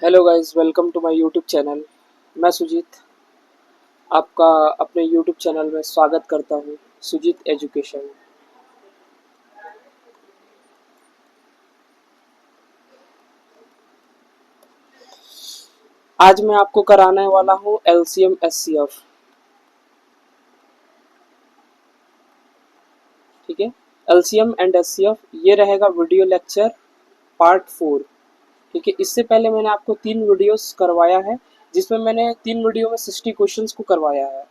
Hello guys, welcome to my YouTube channel. मैं सुजीत आपका अपने यूट्यूब चैनल में स्वागत करता हूँ। सुजीत एजुकेशन। आज मैं आपको कराने वाला हूँ एलसीएम एचसीएफ। ठीक है, एलसीएम एंड एचसीएफ ये रहेगा वीडियो लेक्चर पार्ट 4। ठीक है, इससे पहले मैंने आपको 3 वीडियोस करवाया है, जिसमें मैंने 3 वीडियो में 60 क्वेश्चंस को करवाया है।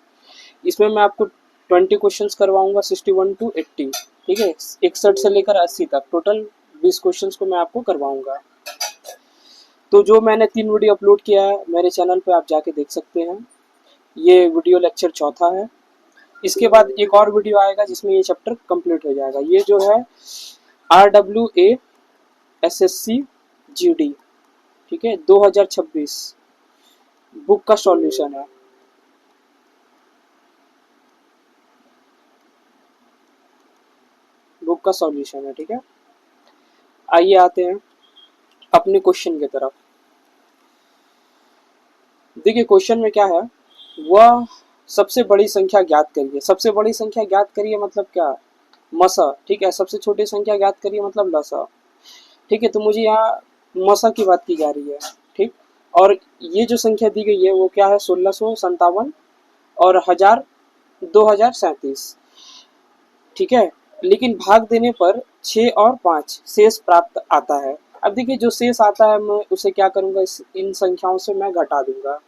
इसमें मैं आपको 20 क्वेश्चंस करवाऊंगा 61 टू 80। ठीक है, 61 से लेकर 80 तक टोटल 20 क्वेश्चंस को मैं आपको करवाऊंगा। तो जो मैंने 3 वीडियो अपलोड किया है मेरे चैनल पे, आप जाके देख सकते हैं। ये वीडियो लेक्चर चौथा है। इसके बाद एक और वीडियो आएगा जिसमें ये चैप्टर कंप्लीट हो जाएगा। ये जो है RWA SSC GD, ठीक है, 2026 बुक का सॉल्यूशन है। बुक का सॉल्यूशन है। ठीक है, आइए आते हैं अपने क्वेश्चन की तरफ। देखिए क्वेश्चन में क्या है, वह सबसे बड़ी संख्या ज्ञात करिए। सबसे बड़ी संख्या ज्ञात करिए मतलब क्या, मसा। ठीक है, सबसे छोटी संख्या ज्ञात करिए मतलब लसा। ठीक है, तो मुझे यहाँ मसा की बात की जा रही है। ठीक, और ये जो संख्या दी गई है वो क्या है, 1657 और 2037। ठीक है, लेकिन भाग देने पर 6 और 5 शेष प्राप्त आता है। अब देखिए जो शेष आता है मैं उसे क्या करूंगा, इन संख्याओं से मैं घटा दूंगा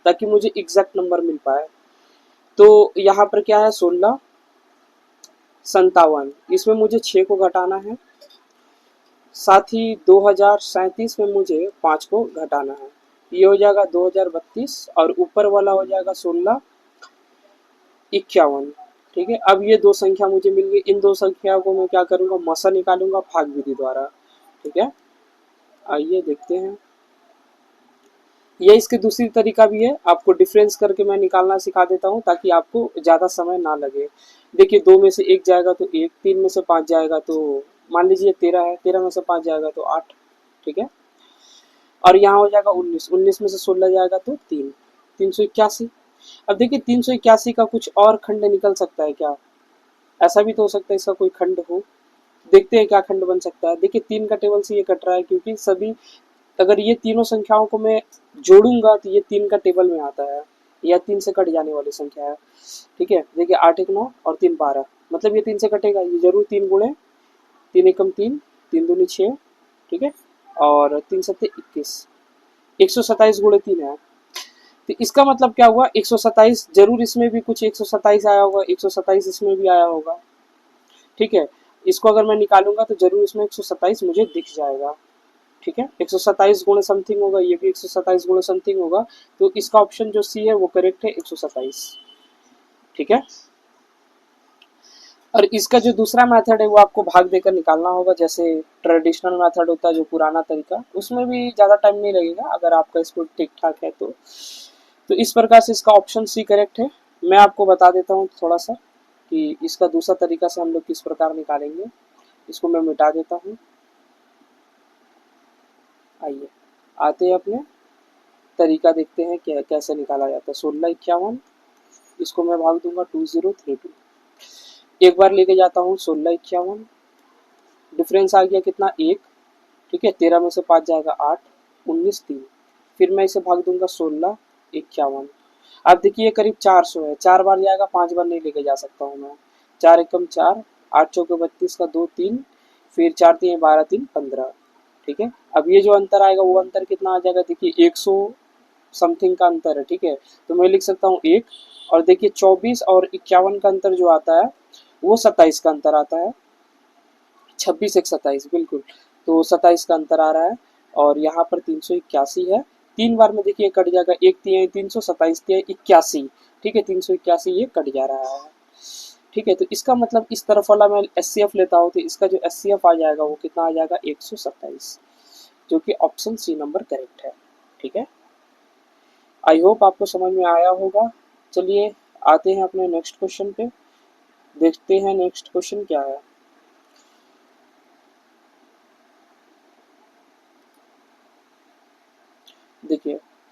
ताकि मुझे एग्जैक्ट नंबर मिल पाए। तो यहाँ पर क्या है, 1657, इसमें मुझे 6 को घटाना है। साथ ही 2037 में मुझे 5 को घटाना है। ये हो जाएगा 2032 और ऊपर वाला हो जाएगा 1651। ठीक है, अब ये दो संख्या मुझे मिल गई। इन दो संख्या को मैं क्या करूंगा, मसा निकालूंगा भाग विधि द्वारा। ठीक है, आइए देखते हैं। ये इसकी दूसरी तरीका भी है, आपको डिफरेंस करके मैं निकालना सिखा देता हूँ ताकि आपको ज़्यादा समय ना लगे। देखिए 2 में से 1 जाएगा तो 1, 3 में से 5 जाएगा तो मान लीजिए 13 है, 13 में से 5 जाएगा तो 8। ठीक है, और यहाँ हो जाएगा 19, 19 में से 16 जाएगा तो 3, 381। अब देखिए 381 का कुछ और खंड निकल सकता है क्या, ऐसा भी तो हो सकता है इसका कोई खंड हो। देखते हैं क्या खंड बन सकता है। देखिए 3 का टेबल से ये कट रहा है क्योंकि सभी, अगर ये तीनों संख्याओं को मैं जोड़ूंगा तो ये 3 का टेबल में आता है, या 3 से कट जाने वाली संख्या है। ठीक है, देखिए 8 1 9 और 3 12, मतलब ये 3 से कटेगा, ये जरूर 3 गुणे 3 एकम 3, 3 दूनी 6। ठीक है, और 3 सत्ते 21, 127 गुणे 3 है। तो इसका मतलब क्या हुआ, 127 जरूर इसमें भी कुछ 127 आया होगा, 127 इसमें भी आया होगा। ठीक है, इसको अगर मैं निकालूंगा तो जरूर इसमें 127 मुझे दिख जाएगा। ठीक है, 127 गुणे समथिंग होगा, ये भी 127 गुणे समथिंग होगा। तो इसका ऑप्शन जो सी है वो करेक्ट है, 127। ठीक है, और इसका जो दूसरा मेथड है वो आपको भाग देकर निकालना होगा, जैसे ट्रेडिशनल मेथड होता है जो पुराना तरीका, उसमें भी ज़्यादा टाइम नहीं लगेगा अगर आपका स्कूल ठीक ठाक है तो इस प्रकार से इसका ऑप्शन सी करेक्ट है। मैं आपको बता देता हूँ थोड़ा सा कि इसका दूसरा तरीका से हम लोग किस प्रकार निकालेंगे। इसको मैं मिटा देता हूँ। आइए आते हैं अपने तरीका, देखते हैं क्या कैसे निकाला जाता है। 1651, इसको मैं भाग दूंगा 2032। एक बार लेके जाता हूँ 1651, डिफरेंस आ गया कितना, 1। ठीक है, 13 में से 5 जाएगा 8, 19 3। फिर मैं इसे भाग दूंगा 1651। अब देखिए करीब 400 है, 4 बार जाएगा, 5 बार नहीं लेके जा सकता हूँ मैं। 4 एकम 4, 8 चौके 32 का 2 3, फिर 4 3 12 3 15। ठीक है, अब ये जो अंतर आएगा वो अंतर कितना आ जाएगा, देखिए 100 समथिंग का अंतर है। ठीक है, तो मैं लिख सकता हूँ 1। और देखिए 24 और 51 का अंतर जो आता है वो 27 का अंतर आता है। 26 एक 27, बिल्कुल। तो 27 का अंतर आ रहा है, और यहाँ पर 381 है। 3 बार में देखिए कट जाएगा, 1 3 300, 27 3 81। ठीक है, 381 ये कट जा रहा है। ठीक है, तो इसका मतलब इस तरफ वाला मैं एचसीएफ लेता हूँ तो इसका जो एचसीएफ आ जाएगा वो कितना आ जाएगा, 127, जो कि ऑप्शन सी नंबर करेक्ट है। ठीक है, आई होप आपको समझ में आया होगा। चलिए आते हैं अपने नेक्स्ट क्वेश्चन पे, देखते हैं नेक्स्ट क्वेश्चन क्या है।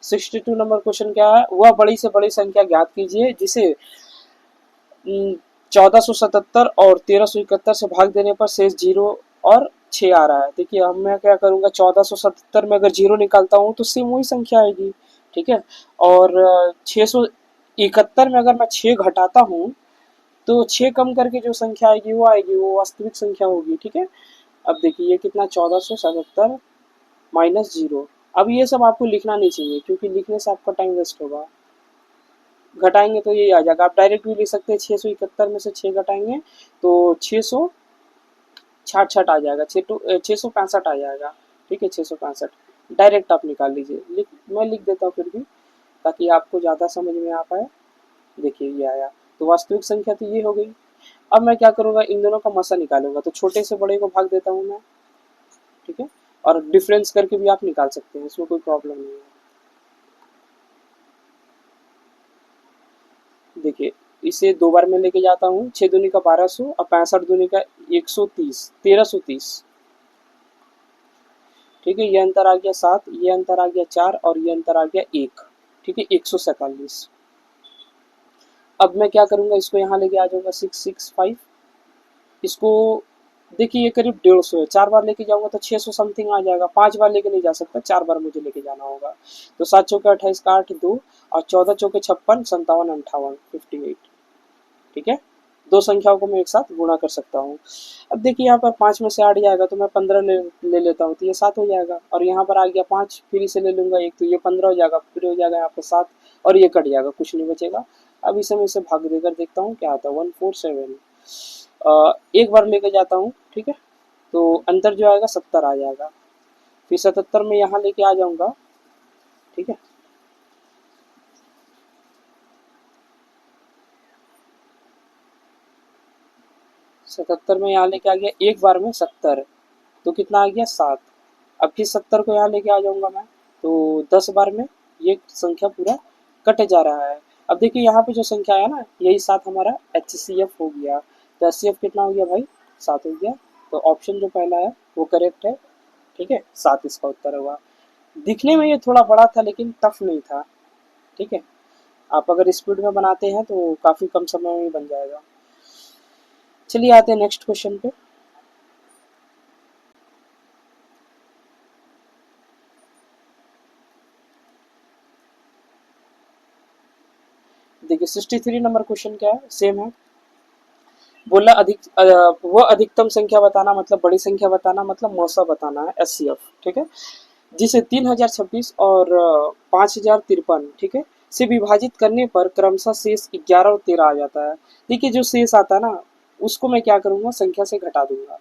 62 नंबर क्वेश्चन क्या है, वह बड़ी से बड़ी संख्या ज्ञात कीजिए जिसे 1477 और 1371 से भाग देने पर शेष 0 और 6 आ रहा है। देखिए अब मैं क्या करूंगा, 1477 में अगर 0 निकालता हूँ तो सेम वही संख्या आएगी, ठीक है। और 671 में अगर मैं 6 घटाता हूँ तो 6 कम करके जो संख्या आएगी वो वास्तविक संख्या होगी, ठीक है। अब देखिए ये कितना, 1477 माइनस 0। अब ये सब आपको लिखना नहीं चाहिए क्योंकि लिखने से आपका टाइम वेस्ट होगा। घटाएंगे तो यही आ जाएगा, आप डायरेक्ट भी लिख सकते हैं, 671 में से 6 घटाएंगे तो 666 आ जाएगा, 665 आ जाएगा, ठीक है। 665 डायरेक्ट आप निकाल लीजिए, मैं लिख देता हूँ फिर भी ताकि आपको ज़्यादा समझ में आ पाए। देखिए ये आया, तो वास्तविक संख्या तो ये हो गई। अब मैं क्या करूँगा, इन दोनों का मसा निकालूंगा, तो छोटे से बड़े को भाग देता हूँ मैं, ठीक है। और डिफरेंस करके भी आप निकाल सकते हैं, इसमें कोई प्रॉब्लम नहीं है। देखिए इसे 2 बार में लेके जाता हूँ, 6 दूनी का 1200 और 65 दूनी का 130, 1330, ठीक है। ये अंतर आ गया 7, ये अंतर आ गया 4 और ये अंतर आ गया 1, ठीक है। 147। अब मैं क्या करूँगा, इसको यहाँ लेके आ जाऊँगा 665, इसको देखिए ये करीब 150 है, 4 बार लेके जाऊंगा तो 600 समथिंग आ जाएगा। 5 बार लेके नहीं जा सकता, 4 बार मुझे लेके जाना होगा। तो 7 चौके 28 का 8 2 और 14 चौके 56 57 58 58, ठीक है। दो संख्याओं को मैं एक साथ गुणा कर सकता हूँ। अब देखिए यहाँ पर 5 में से 8 जाएगा तो मैं 15 ले लेता हूँ तो ये 7 हो जाएगा, और यहाँ पर आ गया 5, फिर इसे ले लूंगा एक तो ये 15 हो जाएगा, फिर हो जाएगा यहाँ पर 7 और ये कट जाएगा, कुछ नहीं बचेगा। अब इसे मैं इसे भाग देकर देखता हूँ क्या आता है, 147। एक बार लेके जाता हूँ, ठीक है। तो अंतर जो आएगा 70 आ जाएगा, फिर 77 में यहाँ लेके आ जाऊंगा, ठीक है। 77 में यहाँ लेके आ गया, एक बार में 70, तो कितना आ गया 7। अब फिर 70 को यहाँ लेके आ जाऊंगा मैं, तो 10 बार में ये संख्या पूरा कट जा रहा है। अब देखिए यहाँ पे जो संख्या है ना, यही 7 हमारा HCF हो गया। तो HCF कितना हो गया भाई, 7 हो गया। तो ऑप्शन जो पहला है वो करेक्ट है, ठीक है। 7 इसका उत्तर होगा। दिखने में ये थोड़ा बड़ा था लेकिन टफ नहीं था, ठीक है। आप अगर स्पीड में बनाते हैं तो काफ़ी कम समय में बन जाएगा। चलिए आते हैं नेक्स्ट क्वेश्चन पे। देखिए 63 नंबर क्वेश्चन क्या है, सेम है। बोला वो अधिकतम संख्या बताना मतलब बड़ी संख्या बताना मतलब मौसा बताना है, SCF, ठीक है। जिसे 3026 और 5053, ठीक है, से विभाजित करने पर क्रमशः शेष 11 और 13 आ जाता है। देखिए जो शेष आता है ना, उसको मैं क्या करूंगा, संख्या से घटा दूंगा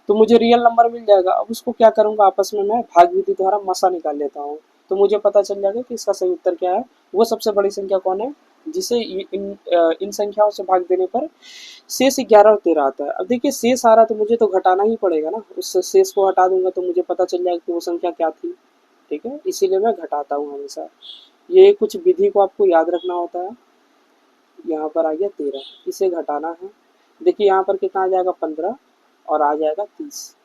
तो मुझे रियल नंबर मिल जाएगा। अब उसको क्या करूंगा, आपस में मैं भाग विधि द्वारा मसा निकाल लेता हूँ, तो मुझे पता चल जाएगा कि इसका सही उत्तर क्या है। वो सबसे बड़ी संख्या कौन है जिसे इन संख्याओं से भाग देने पर शेष 11 और 13 आता है। अब देखिए शेष आ रहा है तो मुझे तो घटाना ही पड़ेगा ना, उस शेष को हटा दूंगा तो मुझे पता चल जाएगा कि वो संख्या क्या थी, ठीक है। इसीलिए मैं घटाता हूँ हमेशा। ये कुछ विधि को आपको याद रखना होता है। यहाँ पर आ गया 13, इसे घटाना है। देखिए यहाँ पर कितना आ जाएगा, 15 और आ जाएगा 30,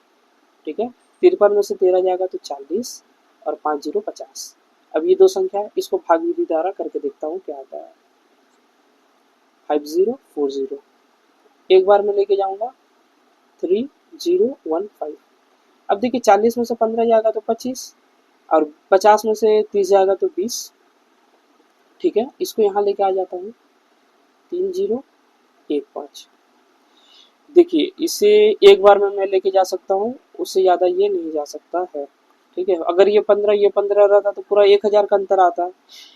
ठीक है। 53 में से 13 जाएगा तो 40 और 5 जीरो 50। अब ये दो संख्या है, इसको भाग विधि द्वारा करके देखता हूँ क्या आता है। 5040, एक बार में लेके जाऊंगा 3015। अब देखिए 40 में से 15 जाएगा तो 25 और 50 में से 30 जाएगा तो 20, ठीक है। इसको यहाँ लेके आ जाता हूँ 3015। देखिए इसे एक बार में मैं लेके जा सकता हूँ, उससे ज़्यादा ये नहीं जा सकता है, ठीक है। अगर ये 15 रहता तो पूरा 1000 का अंतर आता,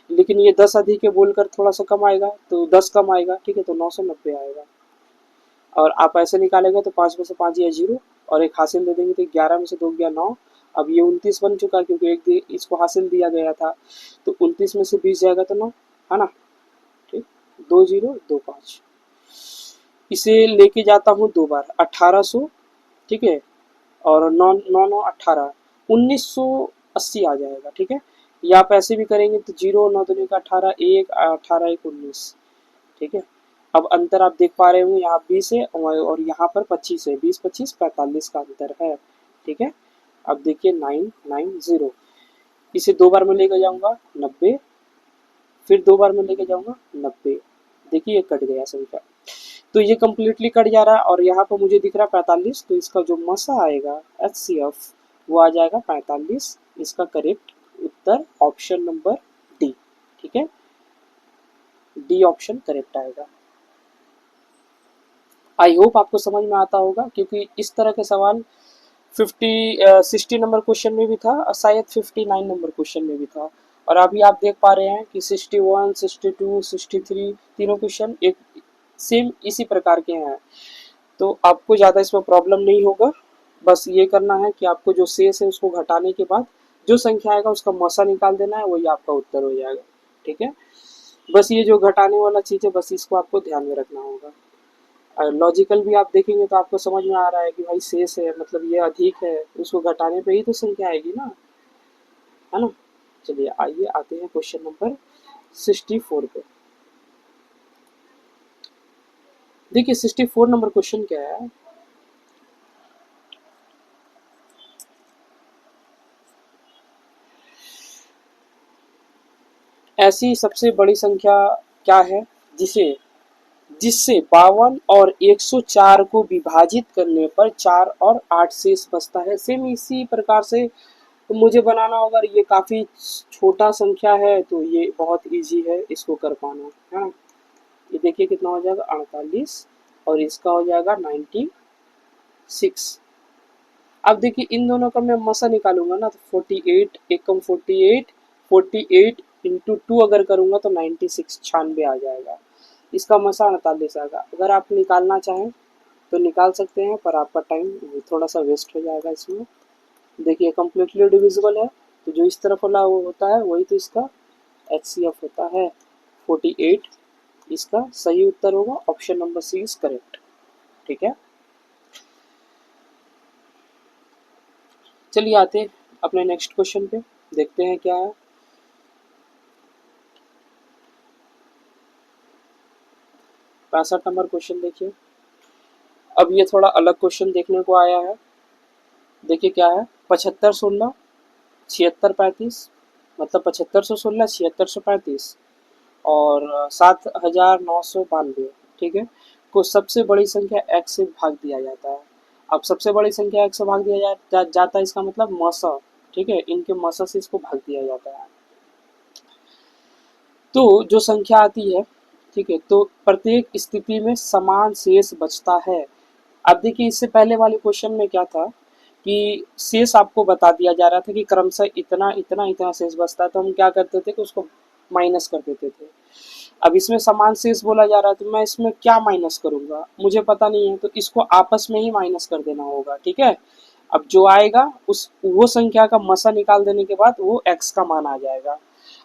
लेकिन ये 10 अधिक है बोलकर थोड़ा सा कम आएगा तो 10 कम आएगा, ठीक है। तो 990 आएगा। और आप ऐसे निकालेंगे तो 5 में से 5 गया 0 और एक हासिल दे देंगे तो 11 में से 2 गया 9। अब ये 29 बन चुका क्योंकि एक इसको हासिल दिया गया था, तो 29 में से 20 जाएगा तो 9, है ना, ठीक। 2025, इसे लेके जाता हूँ 2 बार 1800, ठीक है। और 9 9 9 18, 1980 आ जाएगा, ठीक है। या आप ऐसे भी करेंगे तो 0 9 दूनी का 18 1 18 1 19, ठीक है। अब अंतर आप देख पा रहे होंगे, यहाँ 20 है और यहाँ पर 25 है, 20 25 45 का अंतर है, ठीक है। अब देखिए 990, इसे 2 बार में लेके जाऊंगा 90, फिर 2 बार में लेके जाऊंगा 90। देखिए ये कट गया संख्या, तो ये कम्प्लीटली कट जा रहा है और यहाँ पर मुझे दिख रहा है 45, तो इसका जो मसा आएगा HCF वो आ जाएगा 45। इसका करेक्ट उत्तर ऑप्शन नंबर डी। ठीक है, डी ऑप्शन करेक्ट आएगा। आई होप आपको समझ में आता होगा, क्योंकि इस तरह के सवाल 60 नंबर क्वेश्चन में भी था और शायद 59 नंबर क्वेश्चन में भी था। और अभी आप देख पा रहे हैं कि 61, 62, 63 तीनों क्वेश्चन एक सेम इसी प्रकार के हैं। तो आपको ज़्यादा इसमें प्रॉब्लम नहीं होगा। बस ये करना है कि आपको जो शेष है उसको घटाने के बाद जो संख्या आएगा उसका मसा निकाल देना है, वही आपका उत्तर हो जाएगा। ठीक है, बस ये जो घटाने वाला चीज़ है बस इसको आपको ध्यान में रखना होगा। लॉजिकल भी आप देखेंगे तो आपको समझ में आ रहा है कि भाई शेष है मतलब ये अधिक है, उसको घटाने पे ही तो संख्या आएगी ना, है ना। चलिए आइए आते हैं क्वेश्चन नंबर 64 पे। देखिए 64 नंबर क्वेश्चन क्या है। ऐसी सबसे बड़ी संख्या क्या है जिसे जिससे 52 और 104 को विभाजित करने पर 4 और 8 शेष बचता है। सेम इसी प्रकार से तो मुझे बनाना होगा। ये काफी छोटा संख्या है तो ये बहुत इजी है इसको कर पाना, है ना। ये देखिए कितना हो जाएगा 48 और इसका हो जाएगा 96। अब देखिए इन दोनों का मैं मसा निकालूंगा ना तो 48 एकम 48, 48 इंटू 2 अगर करूंगा तो 96 96 आ जाएगा। इसका मसा 48 आएगा। अगर आप निकालना चाहें तो निकाल सकते हैं, पर आपका टाइम थोड़ा सा वेस्ट हो जाएगा इसमें। देखिए कम्प्लीटली डिविजिबल है, तो जो इस तरफ वाला वो होता है वही तो इसका HCF होता है 48। इसका सही उत्तर होगा option number C is correct. ठीक है, चलिए आते हैं अपने नेक्स्ट क्वेश्चन पे, देखते हैं क्या है। 65 नंबर क्वेश्चन देखिए। अब ये थोड़ा अलग क्वेश्चन देखने को आया है। देखिए क्या है, 75 16 76 35, मतलब 75 16 76 35 और 7992। ठीक है, को सबसे बड़ी संख्या x से भाग दिया जाता है। अब सबसे बड़ी संख्या x से भाग दिया जाता है, इसका मतलब मसा। ठीक है, इनके मसा से इसको भाग दिया जाता है। तो जो संख्या आती है, ठीक है, तो प्रत्येक स्थिति में समान शेष बचता है। अब देखिए इससे पहले वाले क्वेश्चन में क्या था कि शेष आपको बता दिया जा रहा था कि क्रमशः इतना इतना इतना शेष बचता है, तो हम क्या करते थे कि उसको माइनस कर देते थे। अब इसमें समान शेष बोला जा रहा है तो मैं इसमें क्या माइनस करूंगा मुझे पता नहीं है, तो इसको आपस में ही माइनस कर देना होगा। ठीक है, अब जो आएगा उस वो संख्या का मसा निकाल देने के बाद वो x का मान आ जाएगा,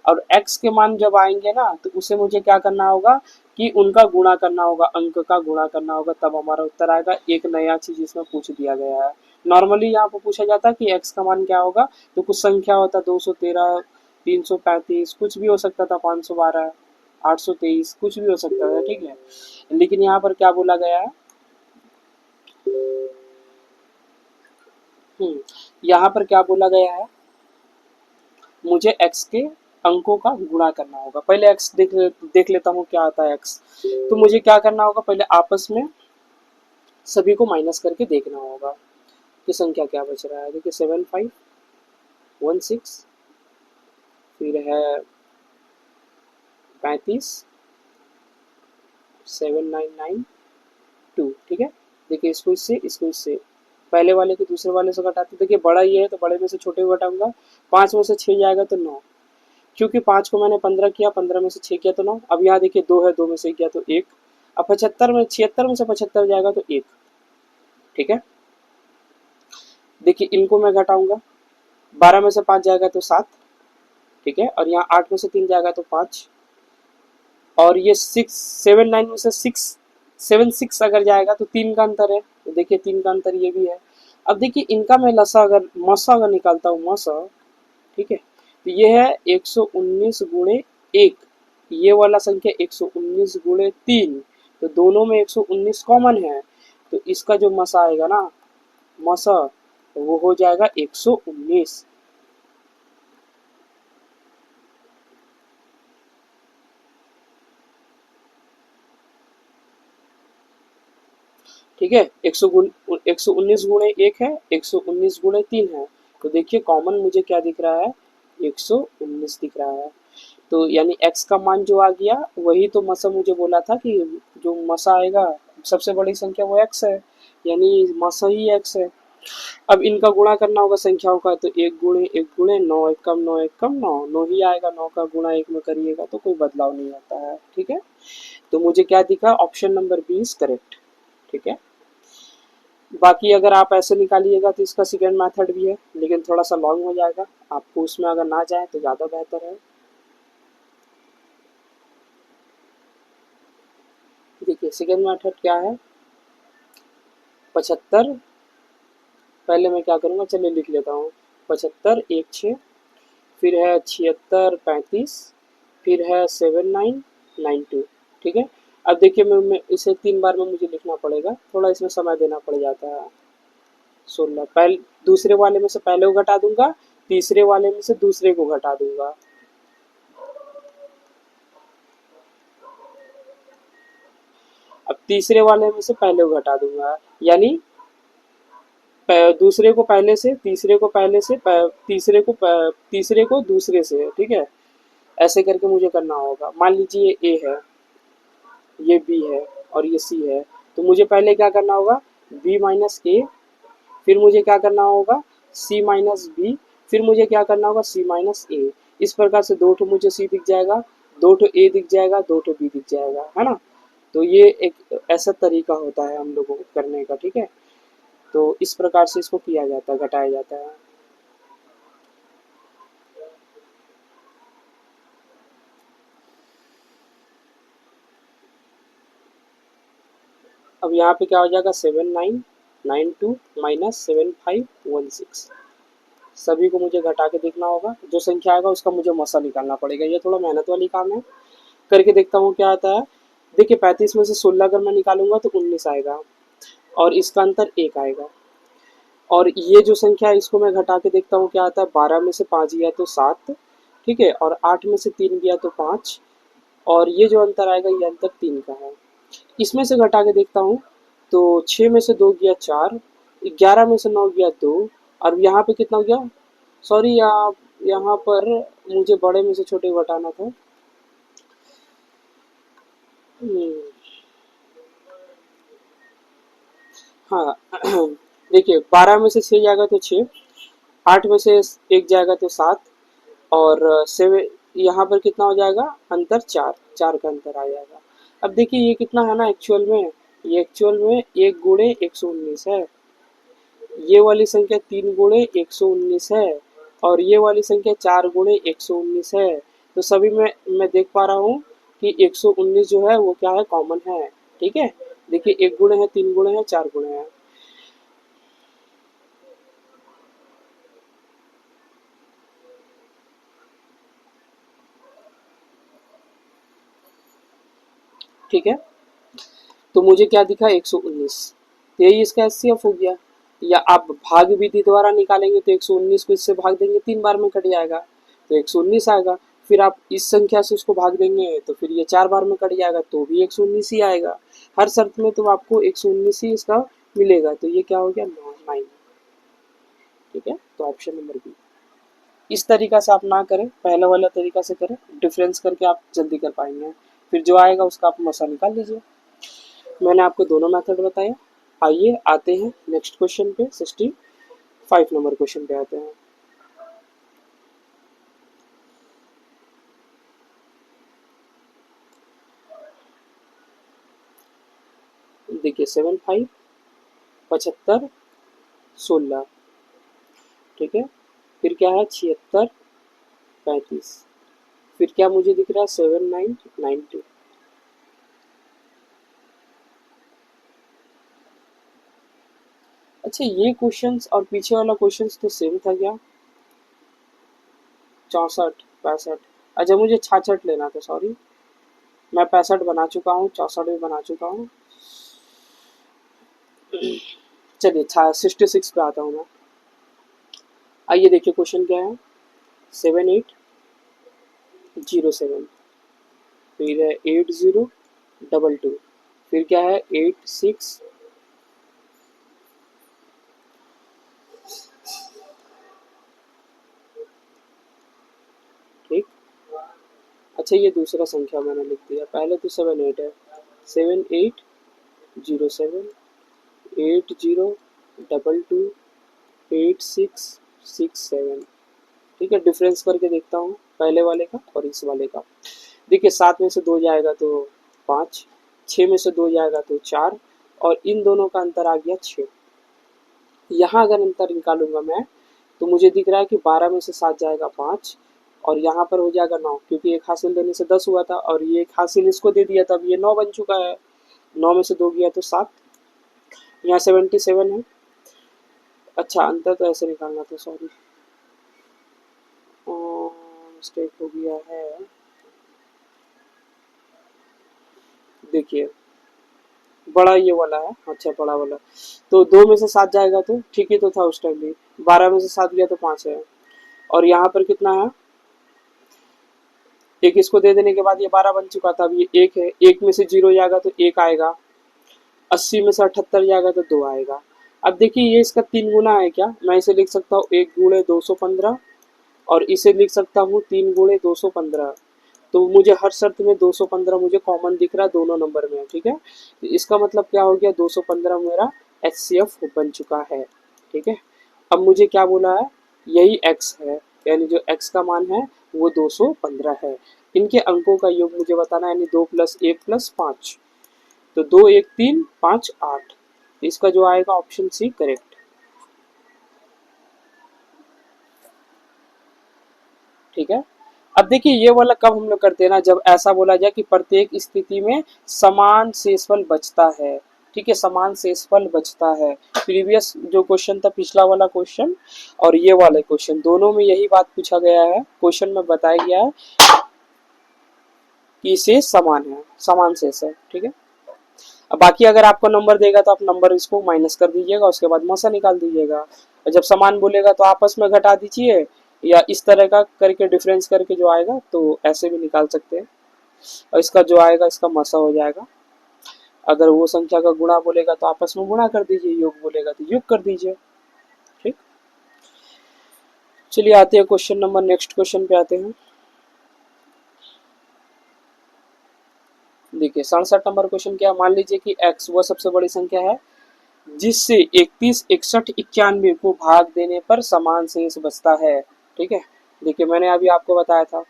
और x के मान जब आएंगे ना तो उसे मुझे क्या करना होगा कि उनका गुणा करना होगा, अंक का गुणा करना होगा, तब हमारा उत्तर आएगा। एक नया चीज इसमें पूछ दिया गया है। नॉर्मली यहाँ पर पूछा जाता है कि x का मान क्या होगा, तो कुछ संख्या होता है 213, 335, कुछ भी हो सकता था, 512, 823, कुछ भी हो सकता था। ठीक है, लेकिन यहाँ पर क्या बोला गया है, यहाँ पर क्या बोला गया है, मुझे x के अंकों का गुणा करना होगा। पहले x देख लेता हूँ क्या आता है x। तो मुझे क्या करना होगा, पहले आपस में सभी को माइनस करके देखना होगा कि संख्या क्या बच रहा है। देखिए 7516, फिर है 35, 7992। ठीक है, देखिए इसको इससे पहले वाले को दूसरे वाले से घटाते। देखिए बड़ा ये है तो बड़े में से छोटे को घटाऊंगा, 5 में से 6 जाएगा तो 9, क्योंकि 5 को मैंने 15 किया, 15 में से 6 किया तो 9। अब यहाँ देखिए 2 है, 2 में से किया तो 1। अब 76 में से 75 जाएगा तो 1। ठीक है, देखिए इनको मैं घटाऊंगा, 12 में से 5 जाएगा तो 7। ठीक है, और यहाँ 8 में से 3 जाएगा तो 5, और ये 9 में से 6 अगर जाएगा तो 3 का अंतर है, तो देखिए 3 का अंतर ये भी है। अब देखिए इनका मैं मसा अगर निकालता हूँ मसा, ठीक है, तो ये है 119 गुणे 1, ये वाला संख्या 119 गुणे 3, तो दोनों में 119 कॉमन है, तो इसका जो मसा आएगा ना, मसा, वो हो जाएगा 119। ठीक है। 119 गुणे 1 है, 119 गुणे 3 है। तो देखिए कॉमन मुझे क्या दिख रहा है, 119 दिख रहा है। तो यानी x का मान जो आ गया वही तो मसा मुझे बोला था कि जो मसा आएगा सबसे बड़ी संख्या वो x है, यानी मसा ही x है। अब इनका गुणा करना होगा संख्याओं का, तो एक गुणे नौ एक कम नौ एक कम नौ, नौ ही आएगा। नौ का गुणा एक में करिएगा तो कोई बदलाव नहीं आता है। ठीक है, तो मुझे क्या दिखा, option number B is correct. ठीक है, बाकी अगर आप ऐसे निकालिएगा तो इसका सेकेंड मेथड भी है, लेकिन थोड़ा सा लॉन्ग हो जाएगा, आपको उसमें अगर ना जाए तो ज़्यादा बेहतर है। देखिए सेकेंड मेथड क्या है, 75, पहले मैं क्या करूँगा, चलिए लिख लेता हूँ। 75 एक छः, फिर है 76 35, फिर है 7992। ठीक है, अब देखिए मैं इसे 3 बार में मुझे लिखना पड़ेगा, थोड़ा इसमें समय देना पड़ जाता है। 16 पहले दूसरे वाले में से पहले को घटा दूंगा, तीसरे वाले में से दूसरे को घटा दूंगा। अब तीसरे वाले में से पहले को घटा दूंगा, यानी दूसरे को पहले से, तीसरे को पहले से, तीसरे को दूसरे से। ठीक है, ऐसे करके मुझे करना होगा। मान लीजिए ए है, ये बी है और ये सी है, तो मुझे पहले क्या करना होगा, बी माइनस ए, फिर मुझे क्या करना होगा, सी माइनस बी, फिर मुझे क्या करना होगा, सी माइनस ए। इस प्रकार से दो ठो मुझे सी दिख जाएगा, दो ठो ए दिख जाएगा, दो ठो बी दिख जाएगा, है ना। तो ये एक ऐसा तरीका होता है हम लोगों को करने का। ठीक है, तो इस प्रकार से इसको किया जाता है, घटाया जाता है। अब यहाँ पे क्या हो जाएगा, 7992 माइनस 7516। सभी को मुझे घटा के देखना होगा, जो संख्या आएगा उसका मुझे मसा निकालना पड़ेगा। ये थोड़ा मेहनत वाली काम है, करके देखता हूँ क्या आता है। देखिए 35 में से 16 अगर मैं निकालूंगा तो 19 आएगा, और इसका अंतर 1 आएगा। और ये जो संख्या है इसको मैं घटा के देखता हूँ क्या आता है, 12 में से 5 गया तो 7, ठीक है, और 8 में से 3 गया तो 5, और ये जो अंतर आएगा ये अंतर 3 का है। इसमें से घटा के देखता हूँ तो 6 में से 2 गया 4, 11 में से 9 गया 2, और यहाँ पे कितना हो गया, सॉरी यहाँ पर मुझे बड़े में से छोटे को घटाना था। हम्म, हाँ देखिए 12 में से 6 जाएगा तो 6, 8 में से 1 जाएगा तो 7, और 7 यहाँ पर कितना हो जाएगा, अंतर 4, 4 का अंतर आ जाएगा। अब देखिए ये कितना है ना एक्चुअल में, ये एक्चुअल में 1 गुणे 119 है, ये वाली संख्या 3 गुणे 119 है, और ये वाली संख्या 4 गुणे 119 है। तो सभी में मैं देख पा रहा हूँ कि 119 जो है वो क्या है, कॉमन है। ठीक है, देखिए 1 गुणे है, 3 गुणे है, 4 गुणे है। ठीक है, तो मुझे क्या दिखा, 119, तो यही इसका एचसीएफ हो गया। या आप भाग विधि द्वारा निकालेंगे तो 119 को इससे भाग देंगे, 3 बार में कट जाएगा तो 119 आएगा। फिर आप इस संख्या से उसको भाग देंगे तो फिर ये 4 बार में कट जाएगा तो भी 119 ही आएगा। हर शर्त में तो आपको 119 ही इसका मिलेगा, तो ये क्या हो गया, 9। ठीक है, तो ऑप्शन नंबर बी। इस तरीका से आप ना करें, पहले वाला तरीका से करें, डिफरेंस करके आप जल्दी कर पाएंगे। फिर जो आएगा उसका आप मसा निकाल लीजिए। मैंने आपको दोनों मेथड बताया। आइए आते हैं नेक्स्ट क्वेश्चन पे, 65 नंबर क्वेश्चन पे आते हैं। देखिए 75 75 16, ठीक है, फिर क्या है 76 35, फिर क्या मुझे दिख रहा है 7992। अच्छा ये क्वेश्चंस और पीछे वाला क्वेश्चंस तो सेम था क्या, 64 65, अच्छा मुझे 66 लेना था, सॉरी मैं 65 बना चुका हूँ, 64 भी बना चुका हूँ। चलिए 66 पे आता हूँ मैं। आइए देखिए क्वेश्चन क्या है, 7807, फिर है 8022, फिर क्या है 86 अच्छा ये दूसरा संख्या मैंने लिख दिया, पहले तो 78 है, 7807 ठीक है। डिफरेंस करके देखता हूँ पहले वाले का और इस वाले का। देखिए 7 में से 2 जाएगा तो 5, 6 में से 2 जाएगा तो 4, और इन दोनों का अंतर आ गया 6। यहाँ अगर अंतर निकालूंगा मैं तो मुझे दिख रहा है कि 12 में से 7 जाएगा 5, और यहाँ पर हो जाएगा 9, क्योंकि एक हासिल देने से 10 हुआ था और ये एक हासिल इसको दे दिया था, अब ये 9 बन चुका है। 9 में से 2 गया तो 7, यहाँ 77 है। अच्छा अंतर तो ऐसे निकालना था, सॉरी मिस्टेक हो गया है। देखिए बड़ा ये वाला है, अच्छा बड़ा वाला, तो 2 में से 7 जाएगा तो ठीक ही तो था उस टाइम भी, 12 में से 7 गया तो 5 है, और यहाँ पर कितना है, एक इसको दे देने के बाद ये 12 बन चुका था, अब ये 1 है, 1 में से 0 जाएगा तो 1 आएगा, 80 में से 78 जाएगा तो 2 आएगा। अब देखिए ये इसका 3 गुना है क्या, मैं इसे लिख सकता हूँ 1 गुणे 215, और इसे लिख सकता हूँ 3 गुणे 215। तो मुझे हर शर्त में 215 मुझे कॉमन दिख रहा है दोनों नंबर में, ठीक है। तो इसका मतलब क्या हो गया, 215 मेरा HCF बन चुका है, ठीक है। अब मुझे क्या बोला है, यही x है, यानी जो x का मान है वो 215 है। इनके अंकों का योग मुझे बताना है, यानी 2 + 1 + 5, तो 2 1 3 5 8, इसका जो आएगा ऑप्शन सी करेक्ट, ठीक है। अब देखिए ये वाला कब हम लोग करते हैं ना, जब ऐसा बोला जाए कि प्रत्येक स्थिति में समान शेषफल बचता है, ठीक है, समान शेषफल बचता है। प्रीवियस जो क्वेश्चन था, पिछला वाला क्वेश्चन और ये वाले क्वेश्चन, दोनों में यही बात पूछा गया है, क्वेश्चन में बताया गया है कि शेष समान है, समान शेष है, ठीक है। अब बाकी अगर आपको नंबर देगा तो आप नंबर इसको माइनस कर दीजिएगा, उसके बाद मसा निकाल दीजिएगा, और जब समान बोलेगा तो आपस में घटा दीजिए, या इस तरह का करके डिफरेंस करके जो आएगा तो ऐसे भी निकाल सकते हैं, और इसका जो आएगा इसका मसा हो जाएगा। अगर वो संख्या का गुणा बोलेगा तो आपस में गुणा कर दीजिए, योग बोलेगा तो योग कर दीजिए, ठीक। चलिए आते हैं क्वेश्चन नंबर, नेक्स्ट क्वेश्चन पे आते हैं। देखिए 67 नंबर क्वेश्चन क्या, मान लीजिए कि x वो सबसे बड़ी संख्या है जिससे 31 61 91 को भाग देने पर समान शेष बचता है, ठीक है। देखिए मैंने अभी आपको बताया था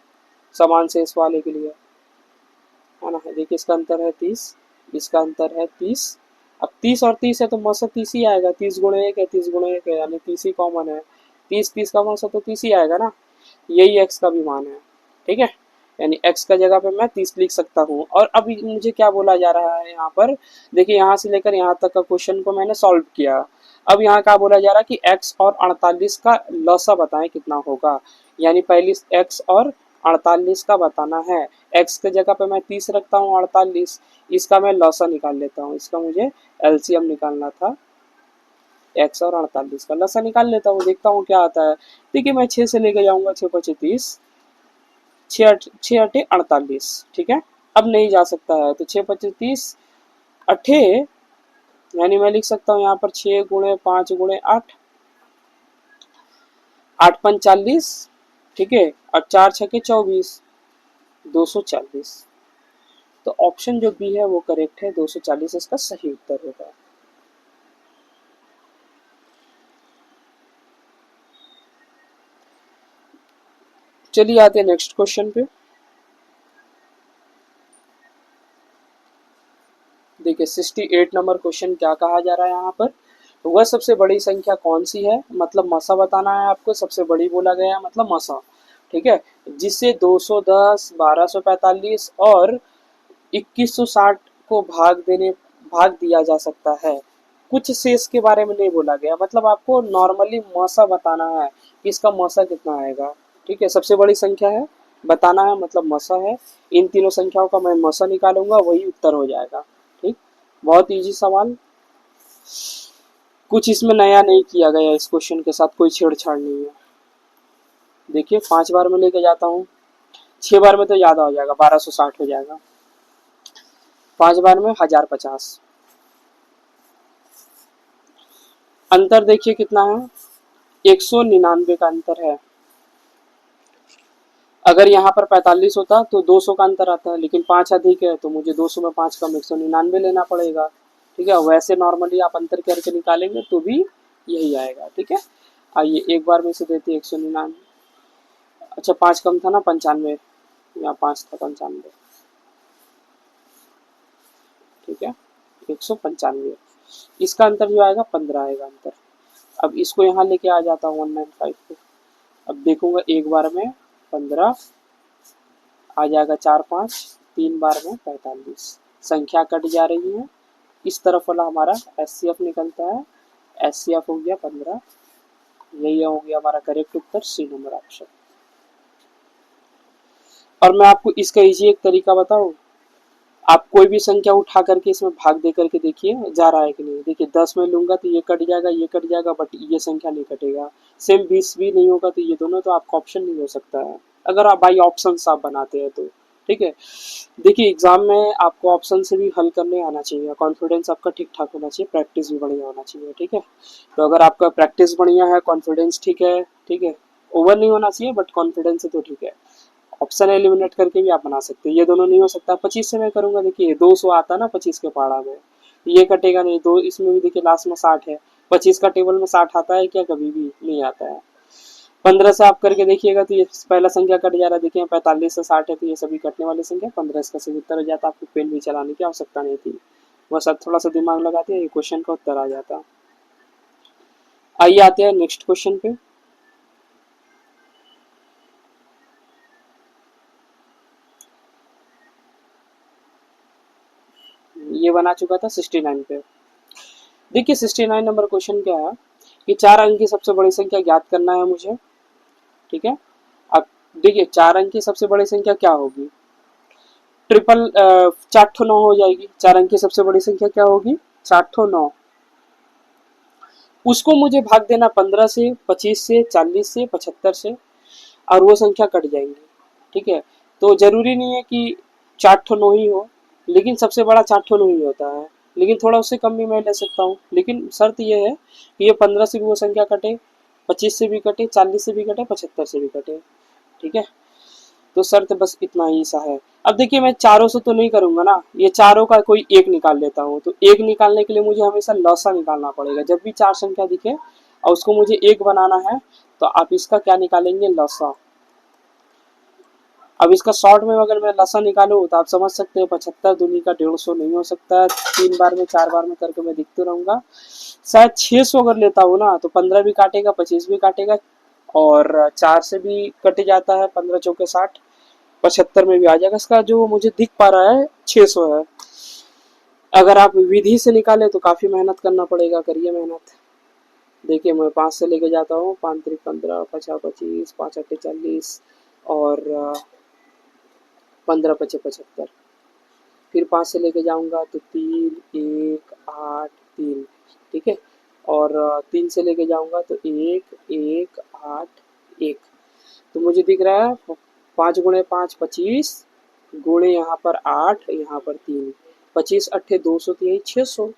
समान शेष वाले के लिए, है ना। देखिए इसका अंतर है 30, इसका अंतर है 30, अब 30 और 30 है तो मौसा 30 ही आएगा, 30 गुणे 1 है, 30 गुणे 1 है, यानी 30 ही कॉमन है, 30 30 का मौसा तो 30 ही आएगा ना, यही x का भी मान है, ठीक है। यानी x का जगह पे मैं 30 लिख सकता हूँ। और अब मुझे क्या बोला जा रहा है यहाँ पर, देखिए यहाँ से लेकर यहाँ तक का क्वेश्चन को मैंने सॉल्व किया। अब यहाँ क्या बोला जा रहा है कि x और 48 का लसा बताएं कितना होगा, यानी पहली x और 48 का बताना है। x के जगह पे मैं 30 रखता हूँ, 48, इसका मैं लसा निकाल लेता हूँ, इसका मुझे LCM निकालना था, x और 48 का लसा निकाल लेता हूँ, देखता हूँ क्या आता है। देखिए मैं 6 से लेके जाऊंगा, 6 5 30, 6 अठे 48, ठीक है। अब नहीं जा सकता है तो 6 25 30 अठे, यानी मैं लिख सकता हूँ यहाँ पर 6 गुणे 5 गुणे 8, 8 5 40, ठीक है, और 4 6 के 24, 240। तो ऑप्शन जो बी है वो करेक्ट है, 240 इसका सही उत्तर होगा। चलिए आते हैं नेक्स्ट क्वेश्चन पे। देखिए 68 नंबर क्वेश्चन क्या कहा जा रहा है यहाँ पर, तो वह सबसे बड़ी संख्या कौन सी है, मतलब मसा बताना है आपको, सबसे बड़ी बोला गया है मतलब मसा, ठीक है, जिससे 210 1245 और 2160 को भाग दिया जा सकता है। कुछ शेष के बारे में नहीं बोला गया, मतलब आपको नॉर्मली मौसा बताना है कि इसका मौसा कितना आएगा, ठीक है। सबसे बड़ी संख्या है बताना है, मतलब मौसा है, इन तीनों संख्याओं का मैं मौसा निकालूंगा, वही उत्तर हो जाएगा, ठीक। बहुत इजी सवाल, कुछ इसमें नया नहीं किया गया, इस क्वेश्चन के साथ कोई छेड़छाड़ नहीं है। देखिए 5 बार में लेके जाता हूँ, 6 बार में तो ज़्यादा हो जाएगा, 1260 हो जाएगा, 5 बार में 1050। अंतर देखिए कितना है, 199 का अंतर है, अगर यहाँ पर 45 होता तो 200 का अंतर आता है, लेकिन 5 अधिक है तो मुझे 200 में 5 कम 199 लेना पड़ेगा। ठीक है, वैसे नॉर्मली आप अंतर करके निकालेंगे तो भी यही आएगा। ठीक है, आइए एक बार में से देते 199। अच्छा 5 कम था ना 95, यहाँ 5 था 95। ठीक है, 195, इसका अंतर जो आएगा 15 आएगा अंतर। अब इसको यहाँ लेके आ जाता हूँ 195 को। अब देखूंगा एक बार में 15 आ जाएगा, 4 5, 3 बार में 45, संख्या कट जा रही है। इस तरफ वाला हमारा एचसीएफ निकलता है, एचसीएफ हो गया 15। यही हो गया हमारा करेक्ट उत्तर, सी नंबर ऑप्शन। और मैं आपको इसका इजी एक तरीका बताऊं, आप कोई भी संख्या उठा करके इसमें भाग दे करके देखिए जा रहा है कि नहीं। देखिए 10 में लूंगा तो ये कट जाएगा, ये कट जाएगा, बट ये संख्या नहीं कटेगा। सेम 20 भी नहीं होगा तो ये दोनों तो आपका ऑप्शन नहीं हो सकता है, अगर आप बाई ऑप्शन आप बनाते हैं तो। ठीक है, देखिए एग्जाम में आपको ऑप्शन से भी हल करने आना चाहिए, कॉन्फिडेंस आपका ठीक ठाक होना चाहिए, प्रैक्टिस भी बढ़िया होना चाहिए। ठीक है, तो अगर आपका प्रैक्टिस बढ़िया है, कॉन्फिडेंस ठीक है, ठीक है, ओवर नहीं होना चाहिए बट कॉन्फिडेंस है तो ठीक है, ऑप्शन एलिमिनेट करके भी आप बना सकते हैं। ये दोनों नहीं हो सकता, 25 से मैं करूंगा, देखिए 200 आता ना 25 के पहाड़ा में, ये कटेगा नहीं। दो इसमें भी देखिए लास्ट में 60 है, 25 का टेबल में 60 आता है क्या? कभी भी नहीं आता है। 15 से आप करके देखिएगा तो ये पहला संख्या कट जा रहा है, देखिए 45 से 60 है तो ये सभी कटने वाली संख्या, 15 इसका सही उत्तर हो जाता। आपको पेन भी चलाने की आवश्यकता नहीं थी, बस आप थोड़ा सा दिमाग लगाते हैं, ये क्वेश्चन का उत्तर आ जाता। आइए आते हैं नेक्स्ट क्वेश्चन पे। ये बना चुका था 69 पे। देखिए 69 नंबर क्वेश्चन क्या है कि 4 अंक की सबसे बड़ी संख्या ज्ञात करना है मुझे। ठीक है, अब देखिए 4 अंक की सबसे बड़ी संख्या क्या होगी? ट्रिपल 4 9 हो जाएगी। 4 अंक की सबसे बड़ी संख्या क्या होगी? 4 9। उसको मुझे भाग देना 15 से, 25 से, 40 से, 75 से, और वो संख्या कट जाएंगी। ठीक है, तो जरूरी नहीं है कि 4 9 ही हो, लेकिन सबसे बड़ा 4 9 ही होता है, लेकिन थोड़ा उससे कम भी मैं ले सकता हूँ। लेकिन शर्त ये है कि ये 15 से भी वो संख्या कटे, 25 से भी कटे, 40 से भी कटे, 75 से भी कटे। ठीक है, तो शर्त बस इतना ही सा है। अब देखिए मैं चारों से तो नहीं करूंगा ना, ये चारों का कोई एक निकाल लेता हूँ। तो एक निकालने के लिए मुझे हमेशा लसा निकालना पड़ेगा। जब भी 4 संख्या दिखे और उसको मुझे एक बनाना है तो आप इसका क्या निकालेंगे? लसा। अब इसका शॉर्ट में अगर मैं लसा निकालूं तो आप समझ सकते हैं 75 दूनी का 150 नहीं हो सकता है। 3 बार में 4 बार में करके मैं दिखते रहूंगा। शायद 600 अगर लेता हूँ ना तो 15 भी काटेगा, 25 भी काटेगा, और 4 से भी कट जाता है, 15 चौके 60, 75 में भी आ जाएगा। इसका जो मुझे दिख पा रहा है 600 है। अगर आप विधि से निकाले तो काफी मेहनत करना पड़ेगा, करिए मेहनत। देखिए मैं 5 से लेके जाता हूँ, 5 3 15, 50 25, 5 8 40, और 15 5 75। फिर 5 से लेके जाऊंगा तो 3 1 8 3। ठीक है, और 3 से लेके जाऊंगा तो 1 1 8 1। तो मुझे दिख रहा है 5 गुणे 5 25, गुणे यहाँ पर 8, यहाँ पर 3, 25 अट्ठे 200, तो यही 600।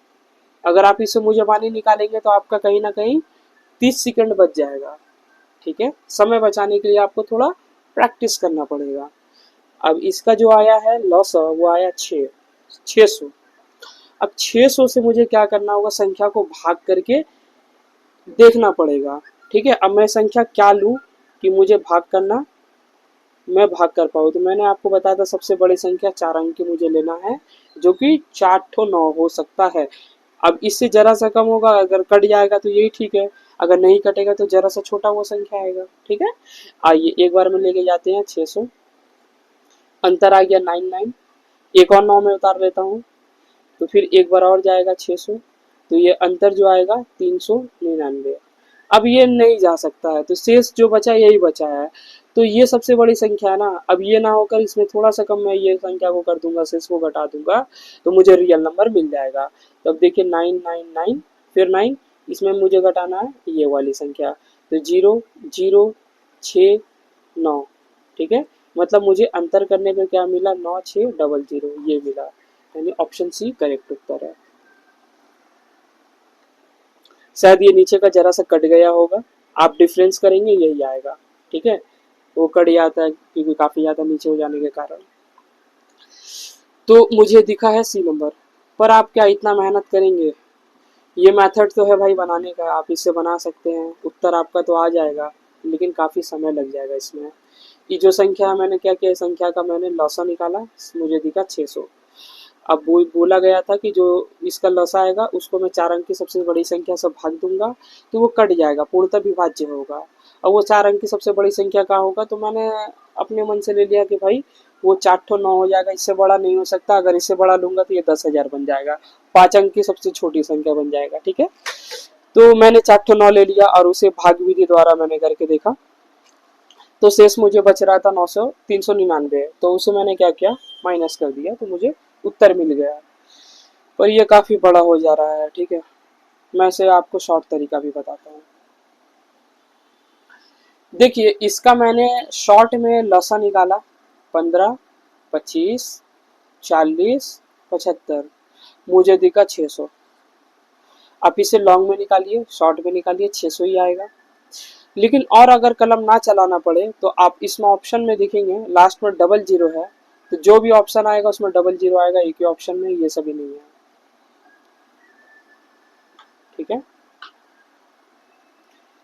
अगर आप इससे मुझे मानी निकालेंगे तो आपका कहीं ना कहीं 30 सेकंड बच जाएगा। ठीक है, समय बचाने के लिए आपको थोड़ा प्रैक्टिस करना पड़ेगा। अब इसका जो आया है लॉस वो आया 600। अब 600 से मुझे क्या करना होगा? संख्या को भाग करके देखना पड़ेगा। ठीक है, अब मैं संख्या क्या लूँ कि मुझे भाग करना, मैं भाग कर पाऊँ? तो मैंने आपको बताया था सबसे बड़ी संख्या 4 अंक की मुझे लेना है, जो कि 4 9 हो सकता है। अब इससे जरा सा कम होगा, अगर कट जाएगा तो यही ठीक है, अगर नहीं कटेगा तो जरा सा छोटा वो संख्या आएगा। ठीक है, आइए एक बार में लेके जाते हैं 600, अंतर आ गया 99, एक और 9 में उतार लेता हूँ तो फिर एक बार और जाएगा 600, तो ये अंतर जो आएगा 399। अब ये नहीं जा सकता है तो शेष जो बचा यही बचा है, तो ये सबसे बड़ी संख्या है ना। अब ये ना होकर इसमें थोड़ा सा कम मैं ये संख्या को कर दूंगा, शेष को घटा दूंगा, तो मुझे रियल नंबर मिल जाएगा। तो अब देखिए 999, फिर 9, इसमें मुझे घटाना है ये वाली संख्या, तो 0 0 6 9। ठीक है, मतलब मुझे अंतर करने पे क्या मिला? 9600, ये मिला, यानी ऑप्शन सी करेक्ट उत्तर है। शायद ये नीचे का जरा सा कट गया होगा, आप डिफरेंस करेंगे यही आएगा। ठीक है, वो कट जाता है क्योंकि काफ़ी ज़्यादा नीचे हो जाने के कारण। तो मुझे दिखा है सी नंबर। पर आप क्या इतना मेहनत करेंगे? ये मेथड तो है भाई बनाने का, आप इससे बना सकते हैं, उत्तर आपका तो आ जाएगा, लेकिन काफ़ी समय लग जाएगा इसमें। ये जो संख्या है, मैंने क्या किया, संख्या का मैंने लौसा निकाला, मुझे दिखा 600। अब बोला गया था कि जो इसका लौसा आएगा उसको मैं 4 अंक की सबसे बड़ी संख्या से भाग दूंगा तो वो कट जाएगा, पूर्णतः विभाज्य होगा। अब वो 4 अंक की सबसे बड़ी संख्या का होगा, तो मैंने अपने मन से ले लिया कि भाई वो 4 ठो 9 हो जाएगा, इससे बड़ा नहीं हो सकता, अगर इससे बड़ा लूंगा तो ये 10,000 बन जाएगा, 5 अंक की सबसे छोटी संख्या बन जाएगा। ठीक है, तो मैंने 4 ठो 9 ले लिया और उसे भाग विधि द्वारा मैंने करके देखा, तो शेष मुझे बच रहा था 399, तो उसे मैंने क्या किया, माइनस कर दिया, तो मुझे उत्तर मिल गया। पर ये काफ़ी बड़ा हो जा रहा है। ठीक है, मैं इसे आपको शॉर्ट तरीका भी बताता हूँ। देखिए, इसका मैंने शॉर्ट में लसा निकाला, 15, 25, 40, 75, मुझे दिखा 600। आप इसे लॉन्ग में निकालिए, शॉर्ट में निकालिए, 600 ही आएगा। लेकिन और अगर कलम ना चलाना पड़े तो आप इसमें ऑप्शन में देखेंगे लास्ट में डबल जीरो है, तो जो भी ऑप्शन आएगा उसमें डबल जीरो आएगा, एक ही ऑप्शन में, ये सभी नहीं है। ठीक है,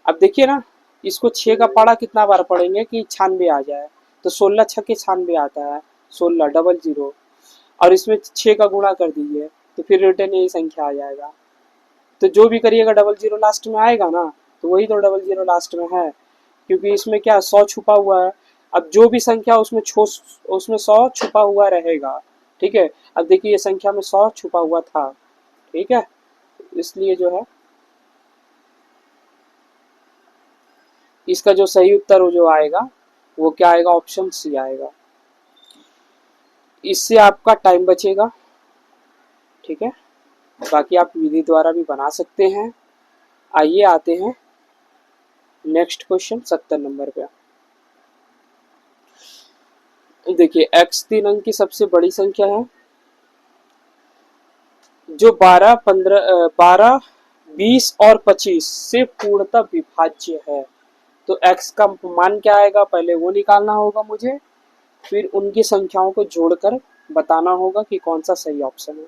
अब देखिए ना, इसको 6 का पढ़ा कितना बार पढ़ेंगे कि 96 आ जाए, तो 16 छक्के 96 आता है, 16 डबल जीरो, और इसमें 6 का गुणा कर दीजिए तो फिर रिटर्न यही संख्या आ जाएगा। तो जो भी करिएगा डबल जीरो लास्ट में आएगा ना, तो वही तो डबल जीरो लास्ट में है, क्योंकि इसमें क्या 100 छुपा हुआ है। अब जो भी संख्या उसमें 100 छुपा हुआ रहेगा। ठीक है, अब देखिए ये संख्या में 100 छुपा हुआ था। ठीक है, इसलिए जो है इसका जो सही उत्तर जो आएगा वो क्या आएगा, ऑप्शन सी आएगा। इससे आपका टाइम बचेगा। ठीक है, बाकी आप विधि द्वारा भी बना सकते हैं। आइए आते हैं नेक्स्ट क्वेश्चन 70 नंबर पे। देखिए, x 3 अंक की सबसे बड़ी संख्या है जो 12, 15, 12, 20 और 25 से पूर्णतः विभाज्य है। तो x का मान क्या आएगा, पहले वो निकालना होगा मुझे, फिर उनकी संख्याओं को जोड़कर बताना होगा कि कौन सा सही ऑप्शन है।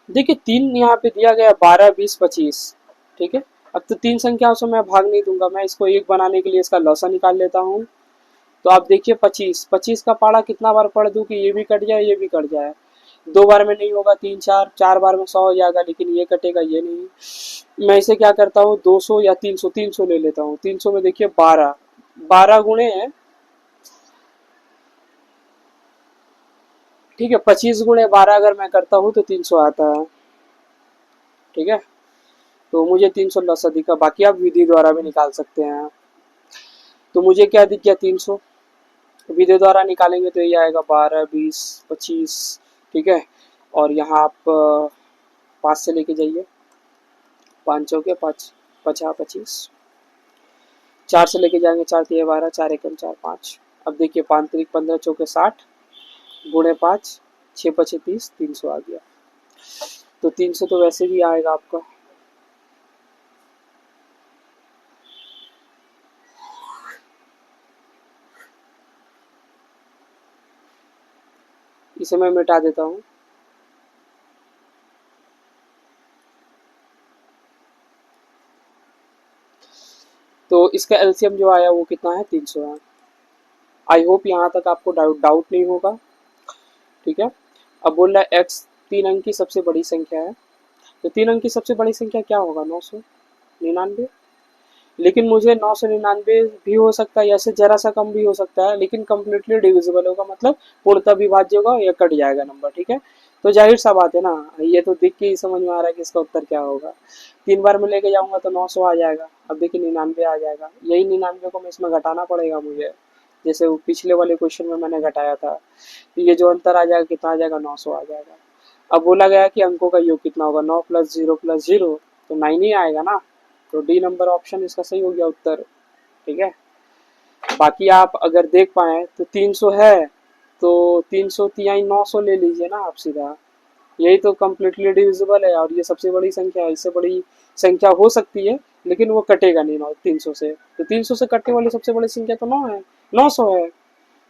देखिए, 3 यहाँ पे दिया गया, 12, 20, 25। ठीक है, अब तो 3 संख्याओं से मैं भाग नहीं दूंगा, मैं इसको एक बनाने के लिए इसका लौसा निकाल लेता हूँ। तो आप देखिए 25, 25 का पाड़ा कितना बार पढ़ दूं कि ये भी कट जाए ये भी कट जाए, 2 बार में नहीं होगा, 3 4, 4 बार में 100 हो जाएगा, लेकिन ये कटेगा ये नहीं। मैं इसे क्या करता हूँ, 200 या 300, 300 ले लेता हूँ। 300 में देखिए 12, 12 गुणे है, ठीक है, 25 गुणे 12 अगर मैं करता हूँ तो 300 आता है। ठीक है, तो मुझे 300 लौसा दिखा, बाकी आप विधि द्वारा भी निकाल सकते हैं। तो मुझे क्या दिख गया, 300, विधि द्वारा निकालेंगे तो ये आएगा 12, 20, 25। ठीक है, और यहाँ आप 5 से लेके जाइए, 5 चौके 5, 50, 25, 4 से लेके जाएंगे, 4 तिया 12, 4 एकम 4, 5। अब देखिए 5 तिरिक 15 चौके 60, गुणे 5, 6 पचे 30, 300 आ गया। तो 300 तो वैसे भी आएगा आपका। इसे मैं मिटा देता हूँ। तो इसका एलसीएम जो आया वो कितना है, 300 है। आई होप यहाँ तक आपको डाउट नहीं होगा। ठीक है, अब बोल रहा है एक्स 3 अंक की सबसे बड़ी संख्या है, तो 3 अंक की सबसे बड़ी संख्या क्या होगा, 999। लेकिन मुझे 999 भी हो सकता है, या से जरा सा कम भी हो सकता है, लेकिन कम्प्लीटली डिविजिबल होगा, मतलब पूर्णतः विभाज्य होगा, या कट जाएगा नंबर। ठीक है, तो जाहिर सा बात है ना, ये तो देख के ही समझ में आ रहा है कि इसका उत्तर क्या होगा। 3 बार में लेके जाऊंगा तो 900 आ जाएगा, अब देखिए 99 आ जाएगा, यही 99 को मैं इसमें घटाना पड़ेगा मुझे, जैसे वो पिछले वाले क्वेश्चन में मैंने घटाया था। तो ये जो अंतर आ जाएगा कितना आ जाएगा, 900 आ जाएगा। अब बोला गया कि अंकों का योग कितना होगा, 9 + 0 + 0, तो 9 ही आएगा ना, तो डी नंबर ऑप्शन इसका सही हो गया उत्तर। ठीक है, बाकी आप अगर देख पाए तो 300 है, तो 300 तिहाई 900 ले लीजिए ना आप सीधा। यही तो कम्प्लीटली डिविजिबल है और ये सबसे बड़ी संख्या है। इससे बड़ी संख्या हो सकती है लेकिन वो कटेगा नहीं 300 से। तो 300 से कटने वाली सबसे बड़ी संख्या तो 9 है, 900 है,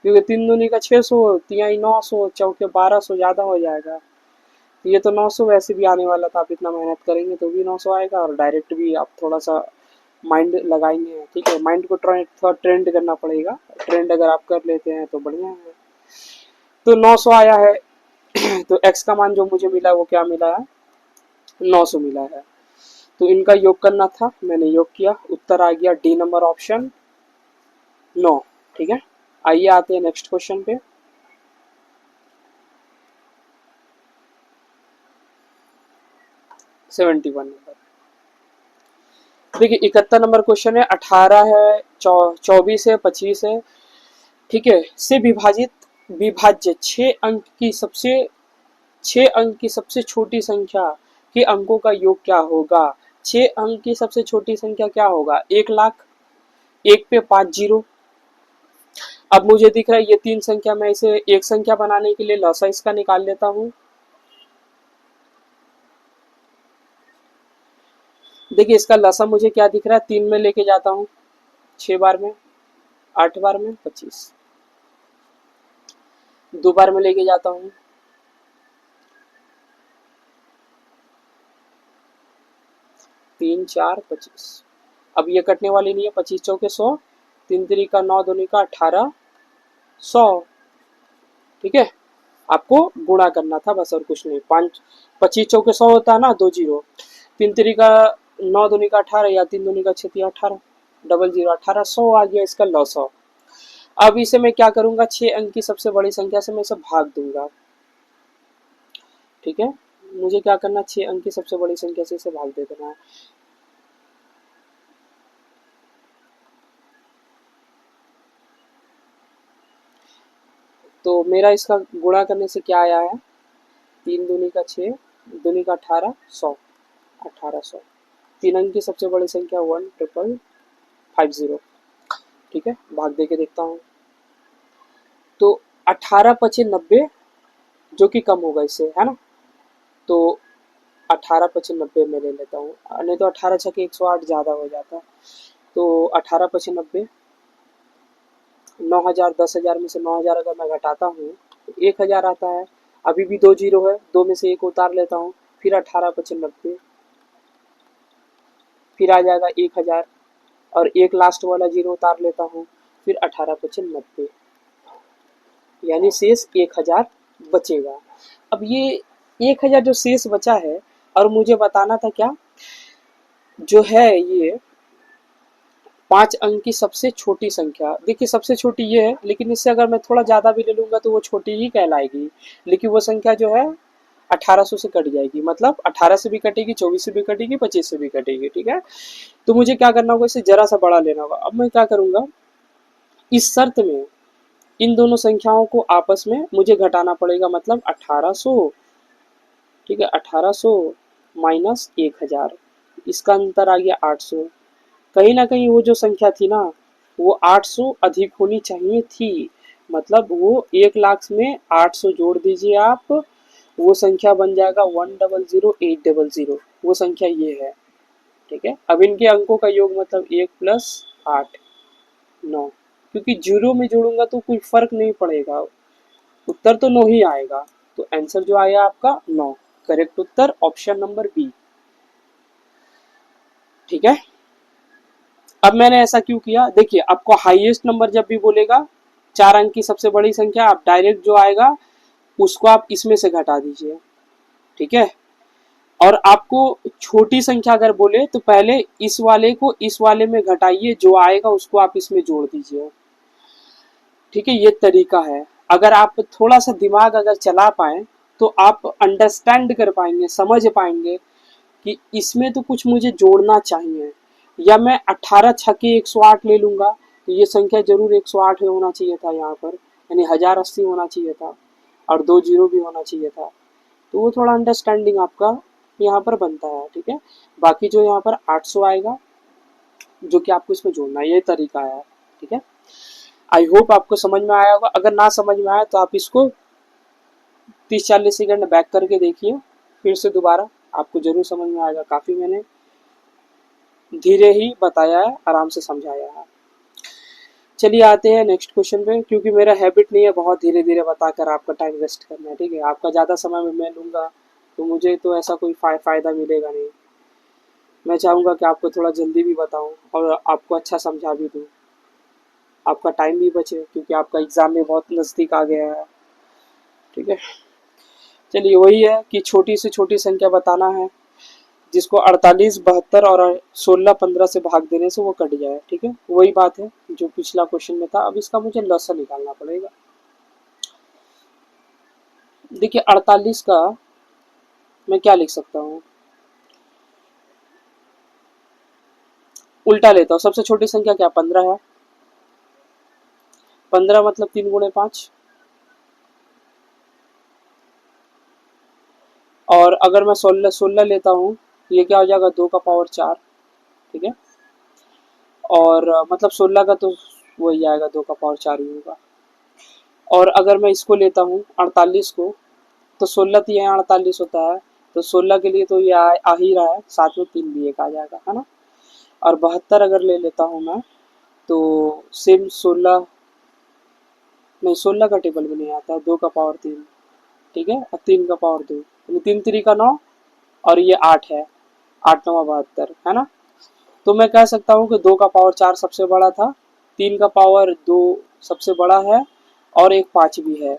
क्योंकि 3 दूनी का 600, तिहाई 900, चौके 1200, ज़्यादा हो जाएगा। तो ये तो 900 वैसे भी आने वाला था, आप इतना मेहनत करेंगे तो भी 900 आएगा, और डायरेक्ट भी आप थोड़ा सा माइंड लगाएंगे, ठीक है, माइंड को थोड़ा ट्रेंड करना पड़ेगा। ट्रेंड अगर आप कर लेते हैं तो बढ़िया है। तो 900 आया है। तो x का मान जो मुझे मिला है वो क्या मिला है, 900 मिला है। तो इनका योग करना था, मैंने योग किया, उत्तर आ गया डी नंबर ऑप्शन 9। ठीक है, आइए आते हैं नेक्स्ट क्वेश्चन पे। सेवेंटी वन नंबर, देखिए 71 नंबर क्वेश्चन है। 18 है, 24 है, 25 है, ठीक है, से विभाजित विभाज्य 6 अंक की सबसे छोटी संख्या के अंकों का योग क्या होगा। 6 अंक की सबसे छोटी संख्या क्या होगा, 1,00,000, एक पे 5 जीरो। अब मुझे दिख रहा है ये 3 संख्या, मैं इसे एक संख्या बनाने के लिए लसा इसका निकाल लेता हूँ। देखिए इसका लसा मुझे क्या दिख रहा है, 3 में लेके जाता हूँ, 6 बार में, 8 बार में 25, 2 बार में लेके जाता हूँ, 3 4 25। अब ये कटने वाली नहीं है, 25 चौके 100, 3 3 का 9, 2 का 18, 100। ठीक है, आपको गुणा करना था बस और कुछ नहीं। 5 25 चौके 100 होता है ना, 2 जीरो, 3 3 का 9, 2 का 18, या 3 2 का 6 18, डबल जीरो 18, 100 आ गया इसका लॉस। अब इसे मैं क्या करूंगा, 6 अंक की सबसे बड़ी संख्या से मैं इसे भाग दूंगा। ठीक है, मुझे क्या करना, 6 अंक की सबसे बड़ी संख्या से इसे भाग दे देना है। तो मेरा इसका गुणा करने से क्या आया है, 3 दूनी का 6, दूनी का 18, 100, 1800। 3 अंक की सबसे बड़ी संख्या 1,550। ठीक है, भाग दे के देखता हूँ। तो 18 पचे 90, जो कि कम होगा इससे, है ना। तो 18 पचे 90 में ले लेता हूँ, नहीं तो 18 छके 108 ज़्यादा हो जाता। तो 18 पचे 90, 9,000, 10,000 में से 9,000 अगर मैं घटाता हूँ तो 1,000 आता है। अभी भी 2 जीरो है, 2 में से 1 उतार लेता हूँ, फिर 18 पचे 90, फिर आ जाएगा 1,000, और एक लास्ट वाला जीरो उतार लेता हूँ, फिर 18 पचे 90, यानी शेष 1,000 बचेगा। अब ये 1,000 जो शेष बचा है, और मुझे बताना था क्या, जो है ये 5 अंक की सबसे छोटी संख्या। देखिए सबसे छोटी ये है, लेकिन इससे अगर मैं थोड़ा ज़्यादा भी ले लूँगा तो वो छोटी ही कहलाएगी, लेकिन वो संख्या जो है 1800 से कट जाएगी, मतलब 18 से भी कटेगी, 24 से भी कटेगी, 25 से भी कटेगी। ठीक है, तो मुझे क्या करना होगा, इसे जरा सा बड़ा लेना होगा। अब मैं क्या करूँगा, इस शर्त में इन दोनों संख्याओं को आपस में मुझे घटाना पड़ेगा, मतलब 1800, ठीक है, 1800 माइनस 1,000, इसका अंतर आ गया 800। कहीं ना कहीं वो जो संख्या थी ना, वो 800 अधिक होनी चाहिए थी, मतलब वो 1,00,000 में 800 जोड़ दीजिए आप, वो संख्या बन जाएगा 1,00,800, वो संख्या ये है। ठीक है, अब इनके अंकों का योग मतलब 1 प्लस 8, 9, क्योंकि जीरो में जोड़ूंगा तो कोई फर्क नहीं पड़ेगा, उत्तर तो 9 ही आएगा। तो आंसर जो आया आपका 9, करेक्ट उत्तर ऑप्शन नंबर बी। ठीक है, अब मैंने ऐसा क्यों किया, देखिए आपको हाईएस्ट नंबर जब भी बोलेगा, 4 अंक की सबसे बड़ी संख्या, आप डायरेक्ट जो आएगा उसको आप इसमें से घटा दीजिए। ठीक है, और आपको छोटी संख्या अगर बोले तो पहले इस वाले को इस वाले में घटाइए, जो आएगा उसको आप इसमें जोड़ दीजिए। ठीक है, ये तरीका है। अगर आप थोड़ा सा दिमाग अगर चला पाए तो आप अंडरस्टैंड कर पाएंगे, समझ पाएंगे कि इसमें तो कुछ मुझे जोड़ना चाहिए, या मैं 18 छके 108 ले लूंगा तो ये संख्या जरूर 108 होना चाहिए था यहाँ पर, यानी 1080 होना चाहिए था, और 2 जीरो भी होना चाहिए था। तो वो थोड़ा अंडरस्टैंडिंग आपका यहाँ पर बनता है। ठीक है, बाकी जो यहाँ पर 800 आएगा, जो कि आपको इसमें जोड़ना है, ये तरीका है। ठीक है, आई होप आपको समझ में आया होगा। अगर ना समझ में आया तो आप इसको 30-40 सेकंड बैक करके देखिए फिर से दोबारा, आपको जरूर समझ में आएगा। काफ़ी मैंने धीरे ही बताया है, आराम से समझाया है। चलिए आते हैं नेक्स्ट क्वेश्चन पे, क्योंकि मेरा हैबिट नहीं है बहुत धीरे धीरे बताकर आपका टाइम वेस्ट करना है, ठीक है। आपका ज़्यादा समय मैं लूँगा तो मुझे तो ऐसा कोई फ़ायदा मिलेगा नहीं। मैं चाहूँगा कि आपको थोड़ा जल्दी भी बताऊँ और आपको अच्छा समझा भी दूँ, आपका टाइम भी बचे, क्योंकि आपका एग्ज़ाम में बहुत नज़दीक आ गया है, ठीक है। चलिए वही है कि छोटी से छोटी संख्या बताना है जिसको 48, 72 और 16, 15 से भाग देने से वो कट जाए, ठीक है। वही बात है जो पिछला क्वेश्चन में था। अब इसका मुझे लसा निकालना पड़ेगा। देखिए 48 का मैं क्या लिख सकता हूँ, उल्टा लेता हूँ। सबसे छोटी संख्या क्या 15 है। 15 मतलब 3 गुणे 5। और अगर मैं 16 लेता हूँ ये क्या हो जाएगा 2 का पावर 4, ठीक है। और मतलब 16 का तो वही आएगा 2 का पावर 4 ही होगा। और अगर मैं इसको लेता हूँ 48 को, तो 16 तो यहाँ 48 होता है, तो 16 के लिए तो ये आ ही रहा है, साथ में 3 भी एक आ जाएगा, है ना। और 72 अगर ले लेता हूँ मैं, तो सेम 16 नहीं, 16 का टेबल में नहीं आता है, 2 का पावर 3, ठीक है, और 3 का पावर 2, यानी 3 3 का 9, और ये 8 है, 8 9 72, है ना। तो मैं कह सकता हूँ कि 2 का पावर 4 सबसे बड़ा था, 3 का पावर 2 सबसे बड़ा है, और एक 5 भी है।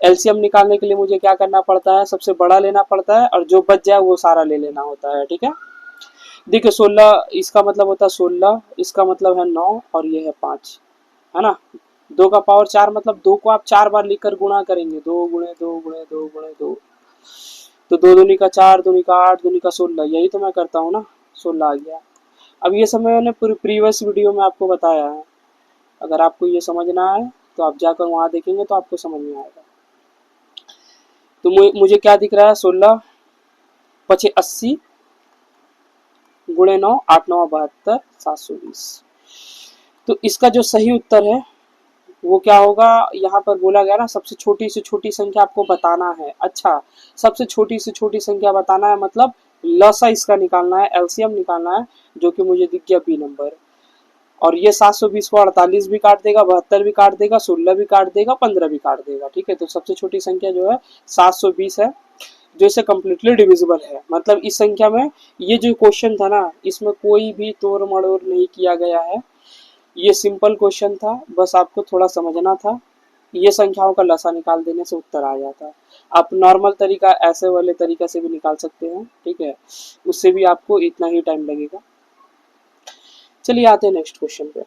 एलसीएम निकालने के लिए मुझे क्या करना पड़ता है, सबसे बड़ा लेना पड़ता है, और जो बच जाए वो सारा ले लेना होता है, ठीक है। देखिए 16 इसका मतलब होता है 16, इसका मतलब है 9, और ये है 5, है ना। 2 का पावर 4 मतलब 2 को आप 4 बार लिखकर गुणा करेंगे, 2 गुणे 2 गुणे 2 गुणे 2, तो 2 दूनी का 4, दूनी का 8, दूनी का 16, यही तो मैं करता हूँ ना, 16 आ गया। अब ये सब मैंने प्रीवियस वीडियो में आपको बताया है, अगर आपको ये समझना है तो आप जाकर वहाँ देखेंगे तो आपको समझ में आएगा। तो मुझे क्या दिख रहा है, 16 पचे 80 गुणे 9, 8 9 72, 720। तो इसका जो सही उत्तर है वो क्या होगा, यहाँ पर बोला गया ना सबसे छोटी से छोटी संख्या आपको बताना है। अच्छा, सबसे छोटी से छोटी संख्या बताना है मतलब लसा इसका निकालना है, एलसीएम निकालना है, जो कि मुझे दिख गया बी नंबर। और ये 720 को 48 भी काट देगा, 72 भी काट देगा, 16 भी काट देगा, 15 भी काट देगा, ठीक है। तो सबसे छोटी संख्या जो है 720 है, जो इसे कम्प्लीटली डिविजिबल है। मतलब इस संख्या में, ये जो क्वेश्चन था ना, इसमें कोई भी तोड़ मड़ोड़ नहीं किया गया है, ये सिंपल क्वेश्चन था, बस आपको थोड़ा समझना था। ये संख्याओं का लसा निकाल देने से उत्तर आ जाता। आप नॉर्मल तरीका ऐसे वाले तरीके से भी निकाल सकते हैं, ठीक है, उससे भी आपको इतना ही टाइम लगेगा। चलिए आते हैं नेक्स्ट क्वेश्चन पे।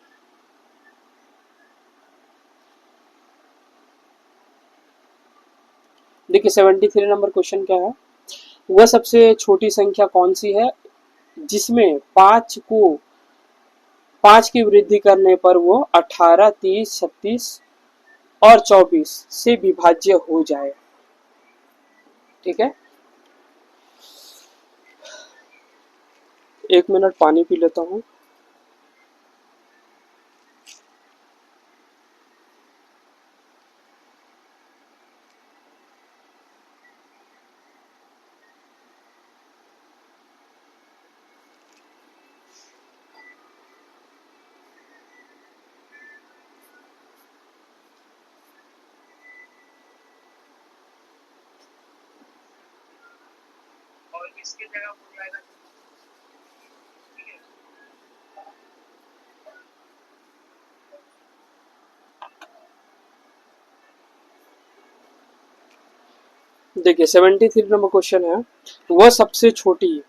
देखिए 73 नंबर क्वेश्चन क्या है, वह सबसे छोटी संख्या कौन सी है जिसमें 5 की वृद्धि करने पर वो 18, 30, 36 और 24 से विभाज्य हो जाए, ठीक है। 1 मिनट पानी पी लेता हूँ। और इसकी जगह हो जाएगा, देखिए 73 नंबर क्वेश्चन है, वह सबसे छोटी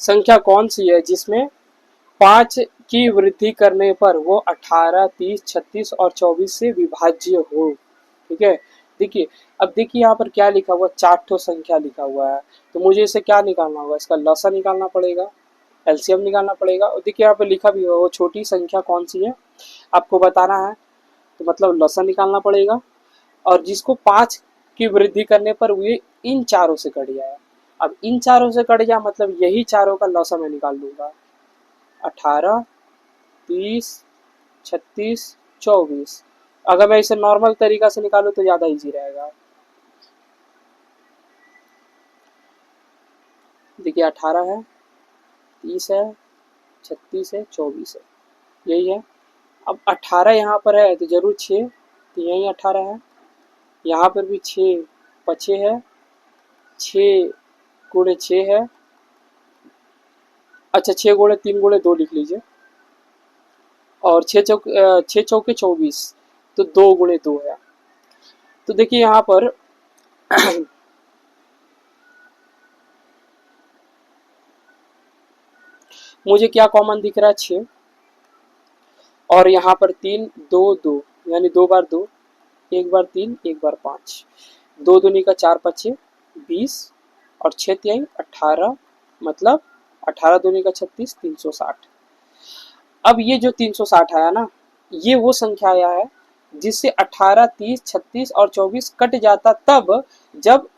संख्या कौन सी है जिसमें 5 की वृद्धि करने पर वो 18, 30, 36 और 24 से विभाज्य हो, ठीक है। देखिए, अब देखिए यहाँ पर क्या लिखा हुआ, 4 संख्या लिखा हुआ है, तो मुझे इसे क्या निकालना होगा, इसका लसा निकालना पड़ेगा, एलसीएम निकालना पड़ेगा। और देखिए यहाँ पे लिखा भी हुआ वो छोटी संख्या कौन सी है आपको बताना है, तो मतलब लसा निकालना पड़ेगा। और जिसको 5 की वृद्धि करने पर ये इन चारों से कट जाए। अब इन चारों से कट जाए मतलब यही चारों का लसा मैं निकाल दूंगा, 18, 30, 36, 24। अगर मैं इसे नॉर्मल तरीका से निकालूं तो ज़्यादा इजी रहेगा। देखिए 18 है, 30 है, 36 है, 24 है, यही है। अब 18 यहाँ पर है तो जरूर 6, तो यही 18 है। यहाँ पर भी 6 पचे है, 6 गुणे 6 है, अच्छा 6 गुणे 3 गुणे 2 लिख लीजिए, और 6 चौके 24, तो 2 गुणे 2 है। तो देखिए यहाँ पर मुझे क्या कॉमन दिख रहा है, 6, और यहाँ पर 3 2 2, यानी 2 बार 2, 1 बार 3, 1 बार 5, 2 दूनी का 4 पचे 20, और 6 तिहाई 18, मतलब 18 दूनी का 36, 360। अब ये जो 360 आया ना, ये वो संख्या आया है जिससे 18, 30, 36 और 24 कट जाता तब जब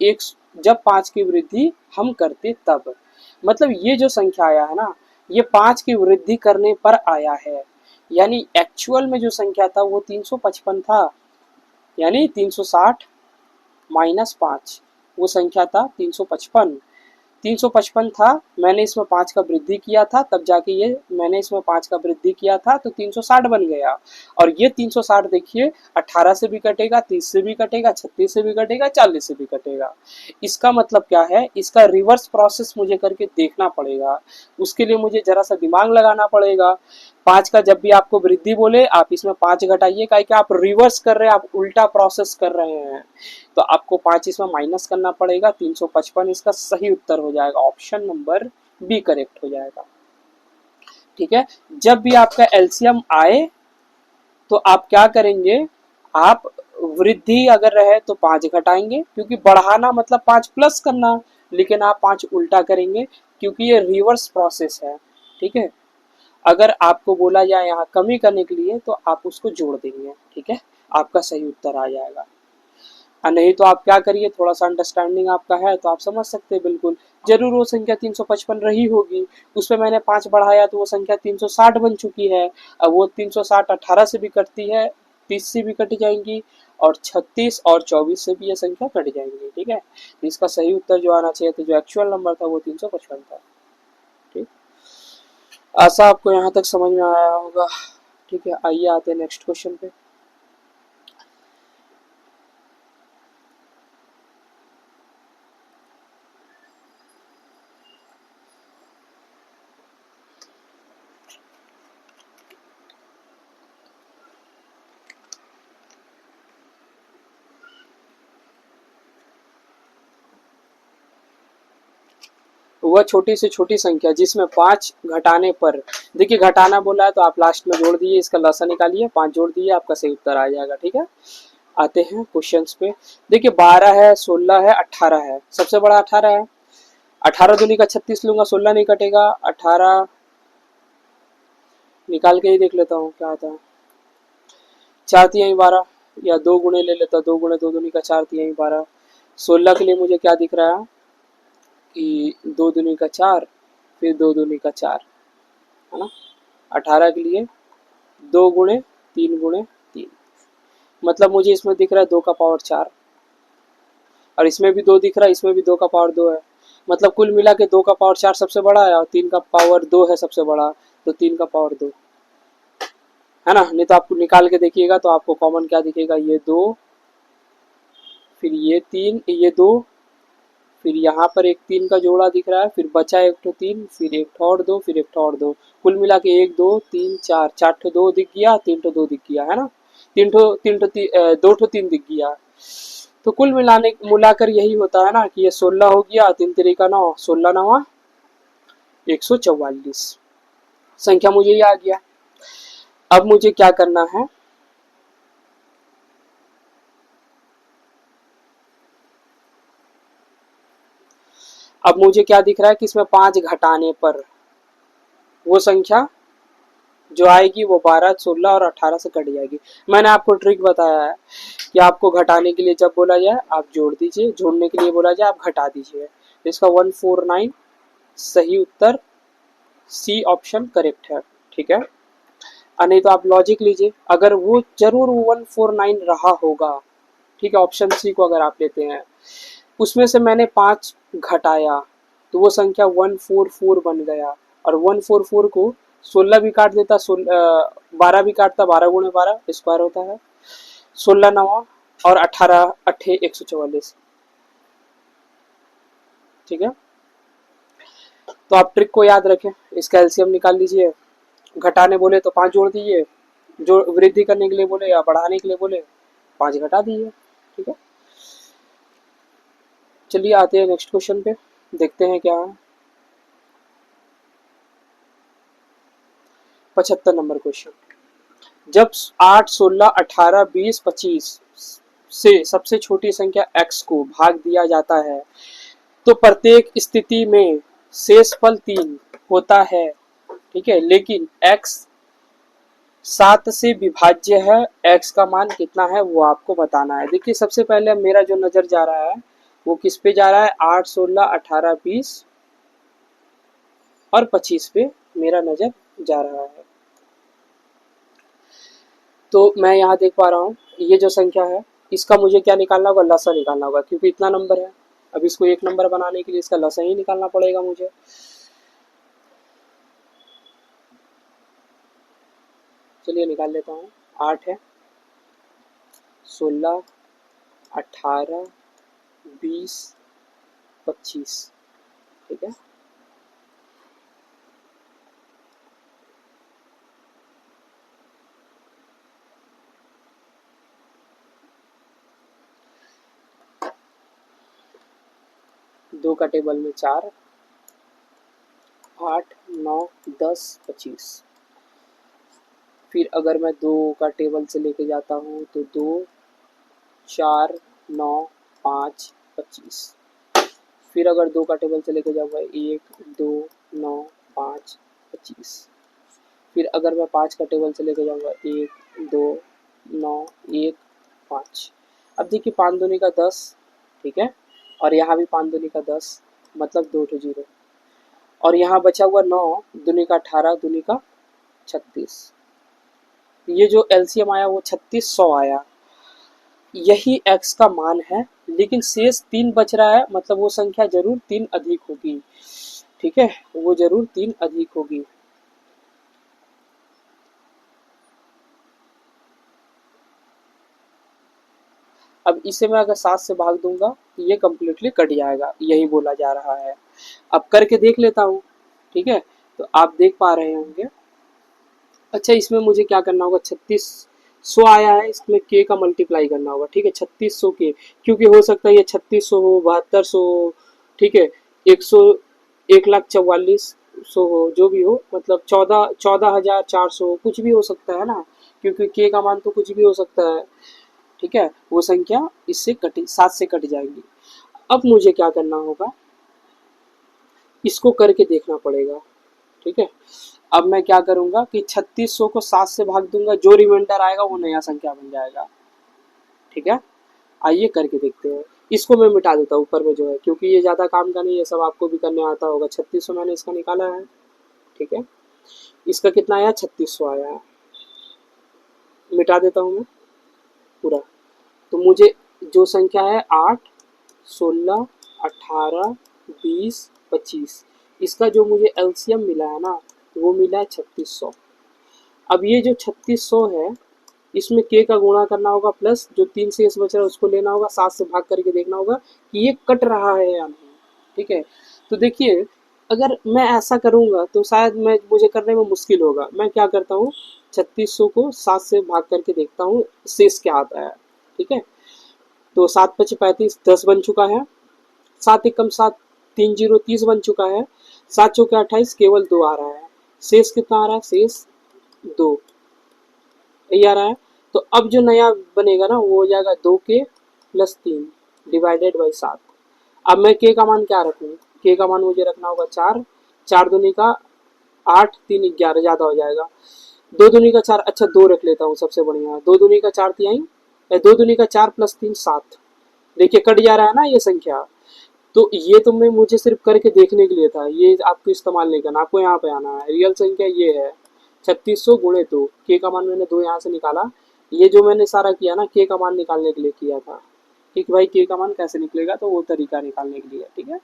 जब 5 की वृद्धि हम करते तब। मतलब ये जो संख्या आया है ना, ये 5 की वृद्धि करने पर आया है। यानी एक्चुअल में जो संख्या था वो 355 था, यानी 360 माइनस 5, वो संख्या था 355। 355 था, मैंने इसमें 5 का वृद्धि किया था, तब जाके ये मैंने इसमें 5 का वृद्धि किया था तो 360 बन गया। और ये 360 देखिए 18 से भी कटेगा, 30 से भी कटेगा, 36 से भी कटेगा, 40 से भी कटेगा। इसका मतलब क्या है, इसका रिवर्स प्रोसेस मुझे करके देखना पड़ेगा। उसके लिए मुझे जरा सा दिमाग लगाना पड़ेगा। 5 का जब भी आपको वृद्धि बोले आप इसमें 5 घटाइए, क्या कि आप रिवर्स कर रहे हैं, आप उल्टा प्रोसेस कर रहे हैं। तो आपको 5 इसमें माइनस करना पड़ेगा, 355 इसका सही उत्तर हो जाएगा, ऑप्शन नंबर बी करेक्ट हो जाएगा। ठीक है, जब भी आपका एलसीएम आए तो आप क्या करेंगे, आप वृद्धि अगर रहे तो 5 घटाएंगे, क्योंकि बढ़ाना मतलब 5 प्लस करना, लेकिन आप 5 उल्टा करेंगे क्योंकि ये रिवर्स प्रोसेस है। ठीक है, अगर आपको बोला जाए यहाँ कमी करने के लिए तो आप उसको जोड़ देंगे। ठीक है, आपका सही उत्तर आ जाएगा। नहीं तो आप क्या करिए, थोड़ा सा अंडरस्टैंडिंग आपका है तो आप समझ सकते हैं बिल्कुल, जरूर वो संख्या 355 रही होगी, उसमें मैंने 5 बढ़ाया तो वो संख्या 360 बन चुकी है। अब वो 360 18 से भी कटती है, 30 से भी कट जाएंगी, और 36 और 24 से भी ये संख्या कट जाएंगी। ठीक है, तो इसका सही उत्तर जो आना चाहिए था, जो एक्चुअल नंबर था वो 355 था। ठीक, आशा आपको यहाँ तक समझ में आया होगा। ठीक है, आइए आते हैं नेक्स्ट क्वेश्चन पे। वह छोटी से छोटी संख्या जिसमें 5 घटाने पर, देखिए घटाना बोला है तो आप लास्ट में जोड़ दीजिए, इसका लसा निकालिए, 5 जोड़ दीजिए, आपका सही उत्तर आ जाएगा। ठीक है, आते हैं क्वेश्चंस पे। देखिए 12 है, 16 है, 18 है, सबसे बड़ा 18 है। 18 दूनी का 36 लूंगा, 16 नहीं कटेगा, 18 निकाल के ही देख लेता हूँ क्या आता है। 4 तिहाई 12, या 2 गुणे ले लेता, 2 गुणे 2 दूनी का 4 तिहाई 12। 16 के लिए मुझे क्या दिख रहा है कि 2 दूनी का 4, फिर 2 दूनी का 4, है ना। 18 के लिए 2 गुणे 3 गुणे 3, मतलब मुझे इसमें दिख रहा है 2 का पावर 4, और इसमें भी 2 दिख रहा है, इसमें भी 2 का पावर 2 है। मतलब कुल मिला के 2 का पावर 4 सबसे बड़ा है और 3 का पावर 2 है सबसे बड़ा, तो 3 का पावर 2 है ना। नहीं तो आपको निकाल के देखिएगा तो आपको कॉमन क्या दिखेगा, ये 2, फिर ये 3, ये 2, फिर यहाँ पर एक 3 का जोड़ा दिख रहा है, फिर बचा एक ठो 3, फिर एक ठो और 2, फिर एक ठो और 2, कुल मिला के 1 2 3 4, 4 ठो 2 दिख गया, 3 ठो 2 दिख गया, है ना। 2 ठो 3 दिख गया। तो कुल मिलाकर यही होता है ना कि ये 16 हो गया, 3 तरीका 9, 16 9 144 संख्या मुझे ये आ गया। अब मुझे क्या करना है, अब मुझे क्या दिख रहा है कि इसमें 5 घटाने पर वो संख्या जो आएगी वो 12, 16 और 18 से कट जाएगी। मैंने आपको ट्रिक बताया है कि आपको घटाने के लिए जब बोला जाए आप जोड़ दीजिए, जोड़ने के लिए बोला जाए आप घटा दीजिए। इसका 149 सही उत्तर सी ऑप्शन करेक्ट है। ठीक है, नहीं तो आप लॉजिक लीजिए, अगर वो जरूर 149 रहा होगा, ठीक है, ऑप्शन सी को अगर आप लेते हैं, उसमें से मैंने 5 घटाया, तो वो संख्या 144 बन गया। और 144 को 16 भी काट देता, 12 भी काटता, 12 गुणे 12 स्क्वायर होता है, 16 नवा और 18 अट्ठे 144। ठीक है, तो आप ट्रिक को याद रखें, इसका एलसीएम निकाल लीजिए। घटाने बोले तो 5 जोड़ दीजिए, जो वृद्धि करने के लिए बोले या बढ़ाने के लिए बोले 5 घटा दीजिए। ठीक है, चलिए आते हैं नेक्स्ट क्वेश्चन पे, देखते हैं क्या है। 75 नंबर क्वेश्चन। जब 8, 16, 18, 20, 25 से सबसे छोटी संख्या x को भाग दिया जाता है तो प्रत्येक स्थिति में शेषफल 3 होता है। ठीक है, लेकिन x 7 से विभाज्य है, x का मान कितना है वो आपको बताना है। देखिए सबसे पहले मेरा जो नजर जा रहा है वो किस पे जा रहा है, 8, 16, 18, 20 और 25 पे मेरा नजर जा रहा है। तो मैं यहाँ देख पा रहा हूँ ये जो संख्या है इसका मुझे क्या निकालना होगा, लसा निकालना होगा, क्योंकि इतना नंबर है। अब इसको एक नंबर बनाने के लिए इसका लसा ही निकालना पड़ेगा मुझे। चलिए निकाल लेता हूँ। 8 है, 16, 18, 20, 25। ठीक है, दो का टेबल में 4, 8, 9, 10, 25। फिर अगर मैं 2 का टेबल से लेके जाता हूँ तो 2, 4, 9, 5, 25। फिर अगर 2 का टेबल से लेके जाऊँगा 1, 2, 9, 5, 25। फिर अगर मैं 5 का टेबल से लेके जाऊँगा 1, 2, 9, 1, 5। अब देखिए 5 दूनी का 10। ठीक है, और यहाँ भी 5 दूनी का 10, मतलब 2 तो 0। और यहाँ बचा हुआ 9 दूनी का 18 दूनी का 36। ये जो एलसीएम आया वो 3600 आया। यही x का मान है, लेकिन शेष 3 बच रहा है, मतलब वो संख्या जरूर 3 अधिक होगी। ठीक है, वो जरूर 3 अधिक होगी। अब इसे मैं अगर 7 से भाग दूंगा तो ये कम्प्लीटली कट जाएगा, यही बोला जा रहा है। अब करके देख लेता हूँ। ठीक है, तो आप देख पा रहे होंगे। अच्छा, इसमें मुझे क्या करना होगा, 3600 आया है, इसमें k का मल्टीप्लाई करना होगा। ठीक है, 3600 के, क्योंकि हो सकता है ये 3600 हो, 7200 हो। ठीक है, 1,44,000 हो, जो भी हो, मतलब 14,400 कुछ भी हो सकता है ना, क्योंकि k का मान तो कुछ भी हो सकता है। ठीक है, वो संख्या इससे कटी, 7 से कट जाएगी। अब मुझे क्या करना होगा, इसको करके देखना पड़ेगा। ठीक है, अब मैं क्या करूंगा कि 3600 को 7 से भाग दूंगा, जो रिमाइंडर आएगा वो नया संख्या बन जाएगा। ठीक है, आइए करके देखते हैं। इसको मैं मिटा देता हूँ ऊपर में जो है, क्योंकि ये ज़्यादा काम का नहीं है, सब आपको भी करने आता होगा। 3600 मैंने इसका निकाला है। ठीक है, इसका कितना आया, 3600 आया है। मिटा देता हूँ मैं पूरा। तो मुझे जो संख्या है 8, 16, 18, 20, 25, इसका जो मुझे एलसीएम मिला है ना वो मिला है 3600। अब ये जो 3600 है इसमें k का गुणा करना होगा, प्लस जो 3 शेष बच रहा है उसको लेना होगा, 7 से भाग करके देखना होगा कि ये कट रहा है या नहीं। ठीक है, तो देखिए अगर मैं ऐसा करूंगा तो शायद मुझे करने में मुश्किल होगा। मैं क्या करता हूँ, 3600 को 7 से भाग करके देखता हूँ शेष क्या आता है। ठीक है, तो 7 5 35, 10 बन चुका है। 7 एकम 7, 3 0 30 बन चुका है। 7 चौके 28, केवल 2 आ रहा है। शेष कितना आ रहा है, शेष 2 यही आ रहा है। तो अब जो नया बनेगा ना वो हो जाएगा 2k प्लस 3 डिवाइडेड बाई 7। अब मैं k का मान क्या रखूँ, k का मान मुझे रखना होगा 4, 4 दूनी का 8, 3 11, ज़्यादा हो जाएगा। 2 दूनी का 4, अच्छा 2 रख लेता हूँ सबसे बढ़िया। 2 दूनी का 4 तिहाई, 2 दूनी का 4 प्लस 3 7। देखिए कट जा रहा है ना ये संख्या। तो ये तो मैं मुझे सिर्फ करके देखने के लिए था, ये आपको इस्तेमाल नहीं करना, आपको यहाँ पे आना है। रियल संख्या ये है 3600 गुणे 2, के का मान मैंने 2 यहाँ से निकाला। ये जो मैंने सारा किया ना के का मान निकालने के लिए किया था। कि भाई के का मान कैसे निकलेगा, तो वो तरीका निकालने के लिए, ठीक है।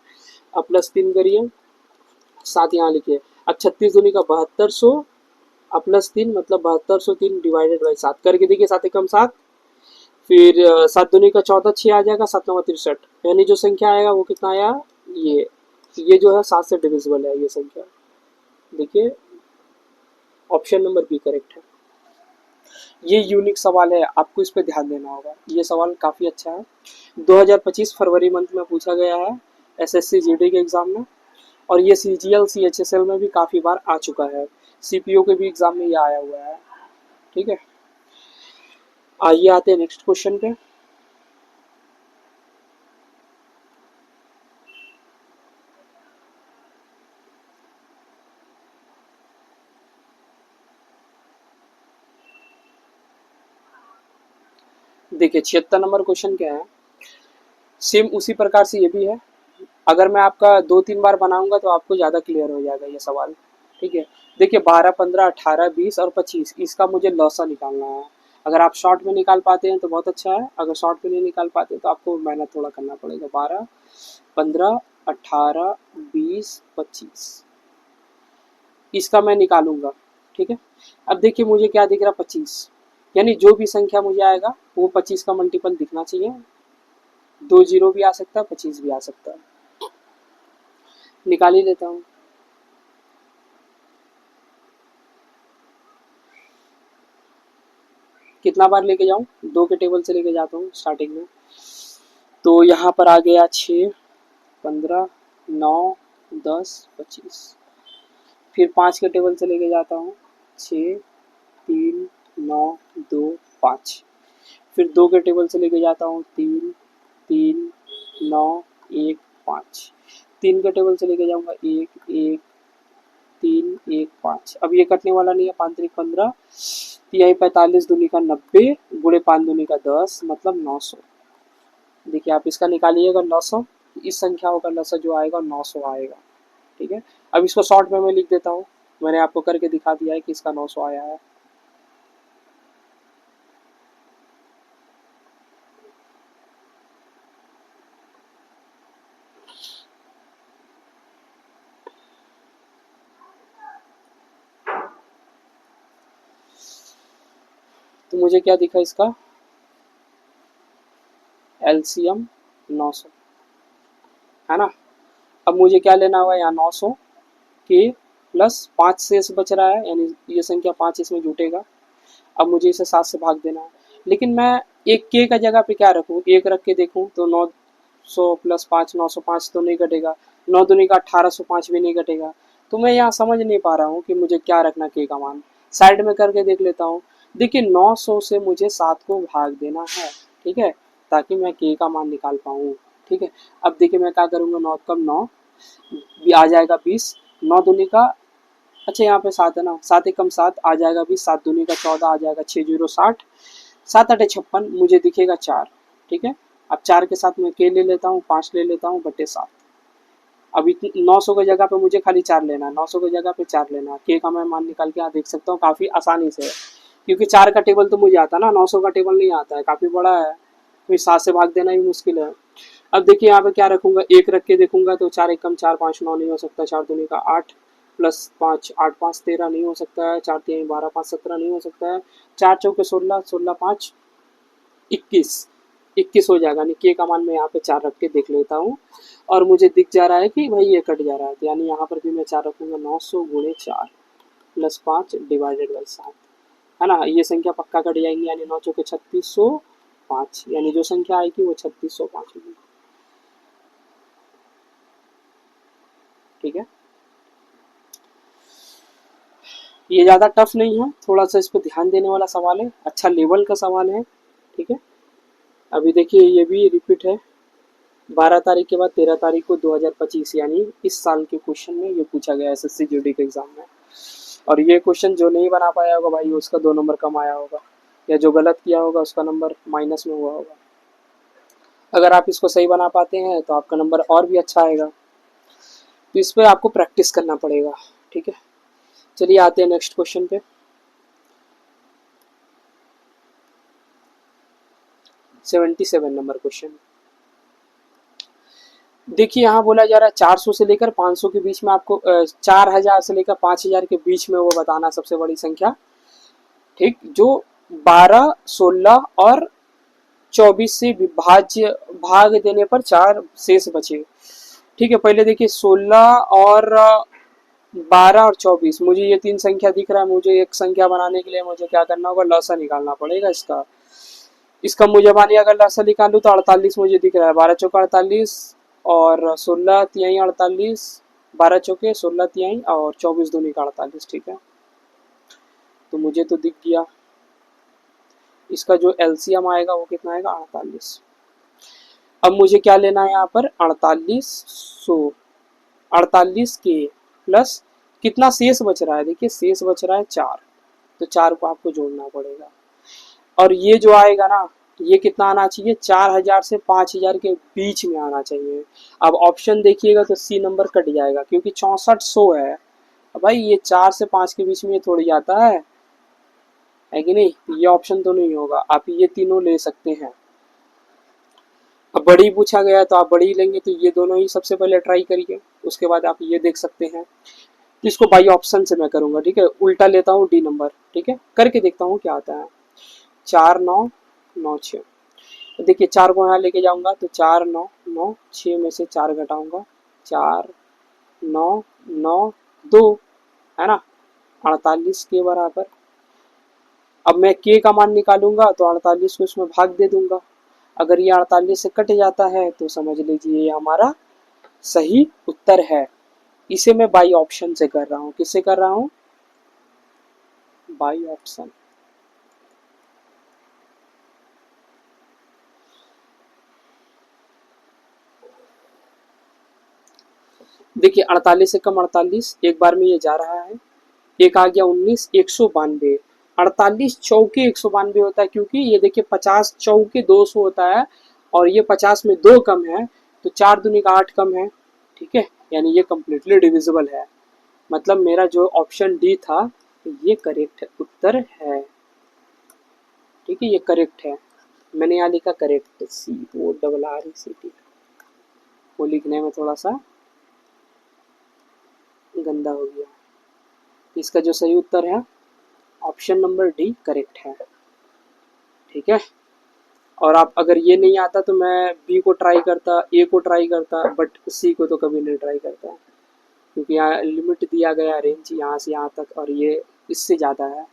अब +3 करिए, 7 यहाँ लिखिए। अब 36 दूनी का 7200, अब +3 मतलब 7203 डिवाइडेड बाई 7 करके देखिए, 7 एकम 7, फिर 7 दूनी का 14, 6 आ जाएगा, 7 नवा 63, यानी जो संख्या आएगा वो कितना आया, ये जो है 7 से डिविजिबल है ये संख्या। देखिए ऑप्शन नंबर बी करेक्ट है। ये यूनिक सवाल है, आपको इस पे ध्यान देना होगा, ये सवाल काफ़ी अच्छा है। 2025 फरवरी मंथ में पूछा गया है एसएससी जीडी के एग्ज़ाम में, और ये सीजीएल सीएचएसएल में भी काफ़ी बार आ चुका है, सीपीओ के भी एग्ज़ाम में ये आया हुआ है, ठीक है। आइए आते हैं नेक्स्ट क्वेश्चन पे। देखिए 76 नंबर क्वेश्चन क्या है, सेम उसी प्रकार से ये भी है। अगर मैं आपका 2-3 बार बनाऊंगा तो आपको ज़्यादा क्लियर हो जाएगा ये सवाल, ठीक है। देखिए 12, 15, 18, 20 और 25, इसका मुझे लॉसा निकालना है। अगर आप शॉर्ट में निकाल पाते हैं तो बहुत अच्छा है, अगर शॉर्ट में नहीं निकाल पाते तो आपको मेहनत थोड़ा करना पड़ेगा। 12, 15, 18, 20, 25, इसका मैं निकालूंगा, ठीक है। अब देखिए मुझे क्या दिख रहा, 25, यानी जो भी संख्या मुझे आएगा वो 25 का मल्टीपल दिखना चाहिए। 2 जीरो भी आ सकता है, 25 भी आ सकता है, निकाल ही लेता हूँ। कितना बार लेके जाऊँ, 2 के टेबल से लेके जाता हूँ स्टार्टिंग में। तो यहाँ पर आ गया 6, 15, 9, 10, 25, फिर 5 के टेबल से लेके जाता हूँ, 6, 3, 9, 2, 5, फिर 2 के टेबल से लेके जाता हूँ, 3, 3, 9, 1, 5, 3 के टेबल से लेके जाऊँगा, 1, 1, 3, 1, 5। अब ये कटने वाला नहीं है, 5 3 15, यही 45 दूनी का 90 गुणे 5 दूनी का 10 मतलब 900। देखिए आप इसका निकालिएगा 900, इस संख्याओं का लसा जो आएगा 900 आएगा, ठीक है। अब इसको शॉर्ट में मैं लिख देता हूँ, मैंने आपको करके दिखा दिया है कि इसका 900 आया है। तो मुझे क्या दिखा इसका, एलसीएम 900 है ना। अब मुझे क्या लेना होगा, यहाँ 900 के प्लस 5 शेष बच रहा है, यानी ये संख्या 5 इसमें जुटेगा। अब मुझे इसे 7 से भाग देना है, लेकिन मैं एक के का जगह पे क्या रखूँ, 1 रख के देखूँ तो 900 प्लस 5, 905 तो नहीं घटेगा, 9 दूनी का 1805 भी नहीं घटेगा। तो मैं यहाँ समझ नहीं पा रहा हूँ कि मुझे क्या रखना के का मान, साइड में करके देख लेता हूँ। देखिए 900 से मुझे 7 को भाग देना है, ठीक है, ताकि मैं के का मान निकाल पाऊँ, ठीक है। अब देखिए मैं क्या करूँगा, 9 कम 9 आ जाएगा 20, 9 दूनी का, अच्छा यहाँ पे 7 है ना, 7 एकम 7 आ जाएगा 20, 7 दूनी का 14 आ जाएगा 6 जीरो 60, 7 8 56, मुझे दिखेगा 4, ठीक है। अब 4 के साथ मैं के ले लेता हूँ, 5 ले लेता हूँ बटे 7। अब 900 की जगह पे मुझे खाली 4 लेना है, 900 की जगह पे 4 लेना है, के का मैं मान निकाल के यहाँ देख सकता हूँ काफ़ी आसानी से, क्योंकि 4 का टेबल तो मुझे आता है ना, 900 का टेबल नहीं आता है, काफ़ी बड़ा है, फिर 7 से भाग देना भी मुश्किल है। अब देखिए यहाँ पे क्या रखूंगा, 1 रख के देखूंगा तो 4 एकम 4 5 9 नहीं हो सकता, 4 दूनी का 8 प्लस 5 8 5 13 नहीं हो सकता है, 4 3 12 5 17 नहीं हो सकता है, 4 चौके 16 16 5 21, 21 हो जाएगा, यानी के का मान मैं यहाँ पे 4 रख के देख लेता हूँ, और मुझे दिख जा रहा है कि भाई ये कट जा रहा है, तो यानी यहाँ पर भी मैं 4 रखूंगा, 900 गुणे 4 प्लस 5 डिवाइडेड बाई 7, है ना, ये संख्या पक्का कट जाएंगी, यानी 9 चौके 3605, यानी जो संख्या आएगी वो 3605 होगी, ठीक है। ये ज़्यादा टफ नहीं है, थोड़ा सा इस पर ध्यान देने वाला सवाल है, अच्छा लेवल का सवाल है, ठीक है। अभी देखिए ये भी रिपीट है, 12 तारीख के बाद 13 तारीख को 2025, यानी इस साल के क्वेश्चन में ये पूछा गया एसएससी जीडी के एग्जाम में। और ये क्वेश्चन जो नहीं बना पाया होगा भाई उसका 2 नंबर कम आया होगा, या जो गलत किया होगा उसका नंबर माइनस में हुआ होगा। अगर आप इसको सही बना पाते हैं तो आपका नंबर और भी अच्छा आएगा, तो इस पर आपको प्रैक्टिस करना पड़ेगा, ठीक है। चलिए आते हैं नेक्स्ट क्वेश्चन पे। 77 नंबर क्वेश्चन। देखिए यहाँ बोला जा रहा है 400 से लेकर 500 के बीच में आपको 4000 से लेकर 5000 के बीच में वो बताना सबसे बड़ी संख्या, ठीक, जो 12, 16 और 24 से विभाज्य भाग देने पर 4 शेष बचे। ठीक है, पहले देखिए 16 और 12 और 24, मुझे ये तीन संख्या दिख रहा है। मुझे एक संख्या बनाने के लिए मुझे क्या करना होगा, लसा निकालना पड़ेगा इसका। इसका मुझे मानिए अगर लसा निकालूं तो 48 मुझे दिख रहा है, 12 चौका 48 और 16 तिहाई 48, 12 चौके 16 तिहाई और 24 दूनी का 48। ठीक है, तो मुझे तो दिख गया। इसका जो एलसीएम आएगा वो कितना आएगा, 48। अब मुझे क्या लेना है यहाँ पर, 48 के प्लस कितना शेष बच रहा है, देखिए शेष बच रहा है 4, तो 4 को आपको जोड़ना पड़ेगा। और ये जो आएगा ना, ये कितना आना चाहिए, 4000 से 5000 के बीच में आना चाहिए। अब ऑप्शन देखिएगा तो सी नंबर कट जाएगा क्योंकि 6400 है। अब भाई ये 4 से 5 के बीच में ये थोड़ी आता है कि नहीं, ये ऑप्शन तो नहीं होगा। आप ये तीनों ले सकते हैं। अब बड़ी पूछा गया तो आप बड़ी लेंगे, तो ये दोनों ही सबसे पहले ट्राई करिए, उसके बाद आप ये देख सकते हैं। तो इसको बाई ऑप्शन से मैं करूंगा, ठीक है, उल्टा लेता हूँ डी नंबर, ठीक है, करके देखता हूँ क्या आता है। 4 9 9 6, तो देखिए 4 को यहाँ लेके जाऊंगा तो 4 9 9, 6 में से 4 घटाऊंगा, 4 9 9 2, है ना, 48 के बराबर। अब मैं के का मान निकालूंगा तो 48 को इसमें भाग दे दूंगा। अगर ये 48 से कट जाता है तो समझ लीजिए ये हमारा सही उत्तर है। इसे मैं बाई ऑप्शन से कर रहा हूँ। किससे कर रहा हूँ, बाई ऑप्शन। देखिए 48 से कम 48, एक बार में ये जा रहा है, एक आ गया 19, 192। 48 चौके 192 होता है क्योंकि ये देखिए 50 चौके 200 होता है और ये 50 में 2 कम है, तो 4 दूनी का 8 कम है। ठीक है, यानी ये कंप्लीटली डिविजिबल है। मतलब मेरा जो ऑप्शन डी था ये करेक्ट उत्तर है। ठीक है, ये करेक्ट है। मैंने यहाँ लिखा करेक्ट सी, तो वो RRECT, वो लिखने में थोड़ा सा गंदा हो गया। इसका जो सही उत्तर है ऑप्शन नंबर डी करेक्ट है। ठीक है, और आप अगर ये नहीं आता तो मैं बी को ट्राई करता, ए को ट्राई करता, बट सी को तो कभी नहीं ट्राई करता क्योंकि यहाँ लिमिट दिया गया रेंज यहाँ से यहाँ तक और ये इससे ज़्यादा है।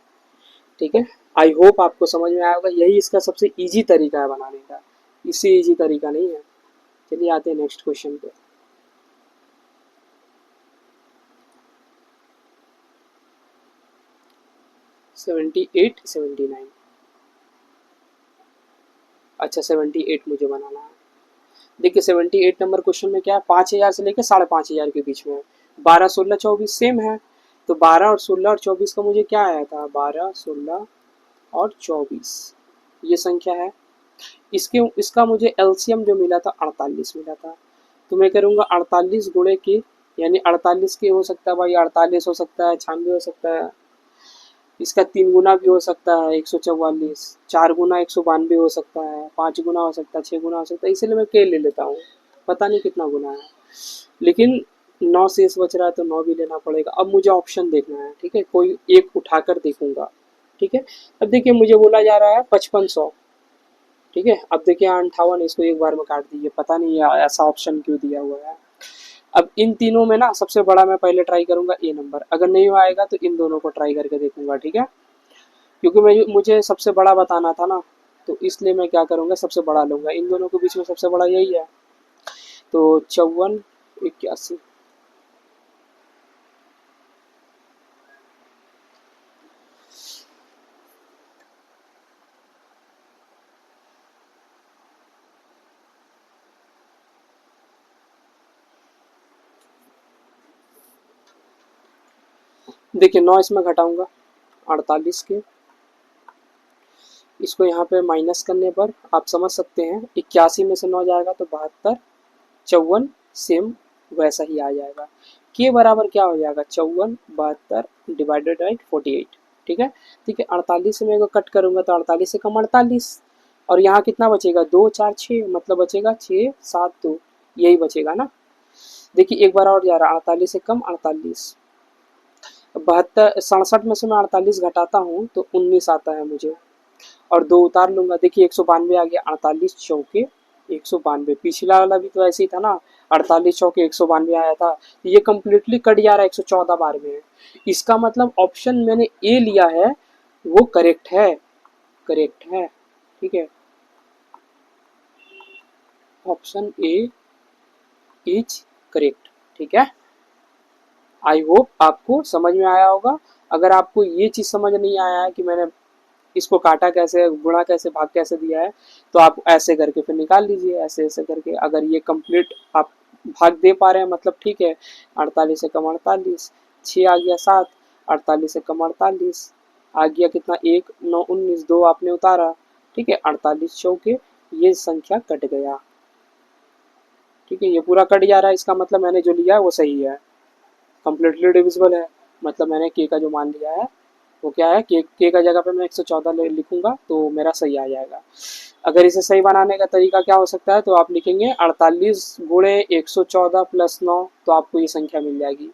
ठीक है, आई होप आपको समझ में आया होगा। यही इसका सबसे इजी तरीका है बनाने का, इससे इजी तरीका नहीं है। चलिए आते हैं नेक्स्ट क्वेश्चन पे। सेवेंटी 79, अच्छा 78 मुझे बनाना है। देखिए 78 नंबर क्वेश्चन में क्या है, 5000 से लेकर 5500 के बीच में है। 12 16 24 सेम है, तो 12 और 16 और 24 का मुझे क्या आया था, 12 16 और 24 ये संख्या है। इसका मुझे एलसीएम जो मिला था 48 मिला था, तो मैं करूँगा 48 गुणे के, यानी 48 के हो सकता है भाई, 48 हो सकता है, 96 हो सकता है, इसका 3 गुना भी हो सकता है 144, 4 गुना 192 हो सकता है, 5 गुना हो सकता है, 6 गुना हो सकता है, इसलिए मैं के ले लेता हूँ, पता नहीं कितना गुना है। लेकिन 9 शेष बच रहा है तो 9 भी लेना पड़ेगा। अब मुझे ऑप्शन देखना है, ठीक है, कोई एक उठाकर देखूंगा। ठीक है, अब देखिए मुझे बोला जा रहा है 5500। ठीक है, अब देखिए 58, इसको एक बार में काट दीजिए, पता नहीं ऐसा ऑप्शन क्यों दिया हुआ है। अब इन तीनों में ना सबसे बड़ा मैं पहले ट्राई करूंगा ए नंबर, अगर नहीं आएगा तो इन दोनों को ट्राई करके देखूंगा। ठीक है, क्योंकि मुझे सबसे बड़ा बताना था ना, तो इसलिए मैं क्या करूंगा, सबसे बड़ा लूंगा। इन दोनों के बीच में सबसे बड़ा यही है, तो 54 81। देखिए 9 इसमें घटाऊंगा 48 के, इसको यहाँ पे माइनस करने पर आप समझ सकते हैं 81 में से 9 जाएगा तो 72, 54 सेम वैसा ही आ जाएगा। के बराबर क्या हो जाएगा, 54 72 डिवाइडेड बाई 48। ठीक है, ठीक है, 48 से मैं कट करूंगा तो 48 से कम 48, और यहाँ कितना बचेगा, 2 4 6, मतलब बचेगा 6 7 2, यही बचेगा ना। देखिए एक बार और जा रहा, 48 से कम 48, 72 67 में से मैं 48 घटाता हूँ तो 19 आता है मुझे, और 2 उतार लूंगा, देखिए 192 आ गया, 48 चौके 192, पिछला वाला भी तो ऐसे ही था ना, 48 चौके 192 आया था, ये कंप्लीटली कट जा रहा है, 114 बार में है। इसका मतलब ऑप्शन मैंने ए लिया है वो करेक्ट है, करेक्ट है, ठीक है, ऑप्शन ए इज करेक्ट, ठीक है। आई होप आपको समझ में आया होगा। अगर आपको ये चीज़ समझ नहीं आया है कि मैंने इसको काटा कैसे, गुणा कैसे, भाग कैसे दिया है, तो आप ऐसे करके फिर निकाल लीजिए, ऐसे ऐसे करके। अगर ये कंप्लीट आप भाग दे पा रहे हैं मतलब ठीक है। 48 से कम 48, 6 आ गया 7, 48 से कम 48 आ गया कितना, 1 9 19, 2 आपने उतारा, ठीक है, 48 चौके, ये संख्या कट गया, ठीक है, ये पूरा कट जा रहा है, इसका मतलब मैंने जो लिया है वो सही है, कम्प्लीटली डिविजिबल है, मतलब मैंने के का जो मान लिया है वो क्या है, के का जगह पे मैं 114 लिखूंगा तो मेरा सही आ जाएगा। अगर इसे सही बनाने का तरीका क्या हो सकता है, तो आप लिखेंगे 48 गुणे 114 प्लस 9, तो आपको ये संख्या मिल जाएगी।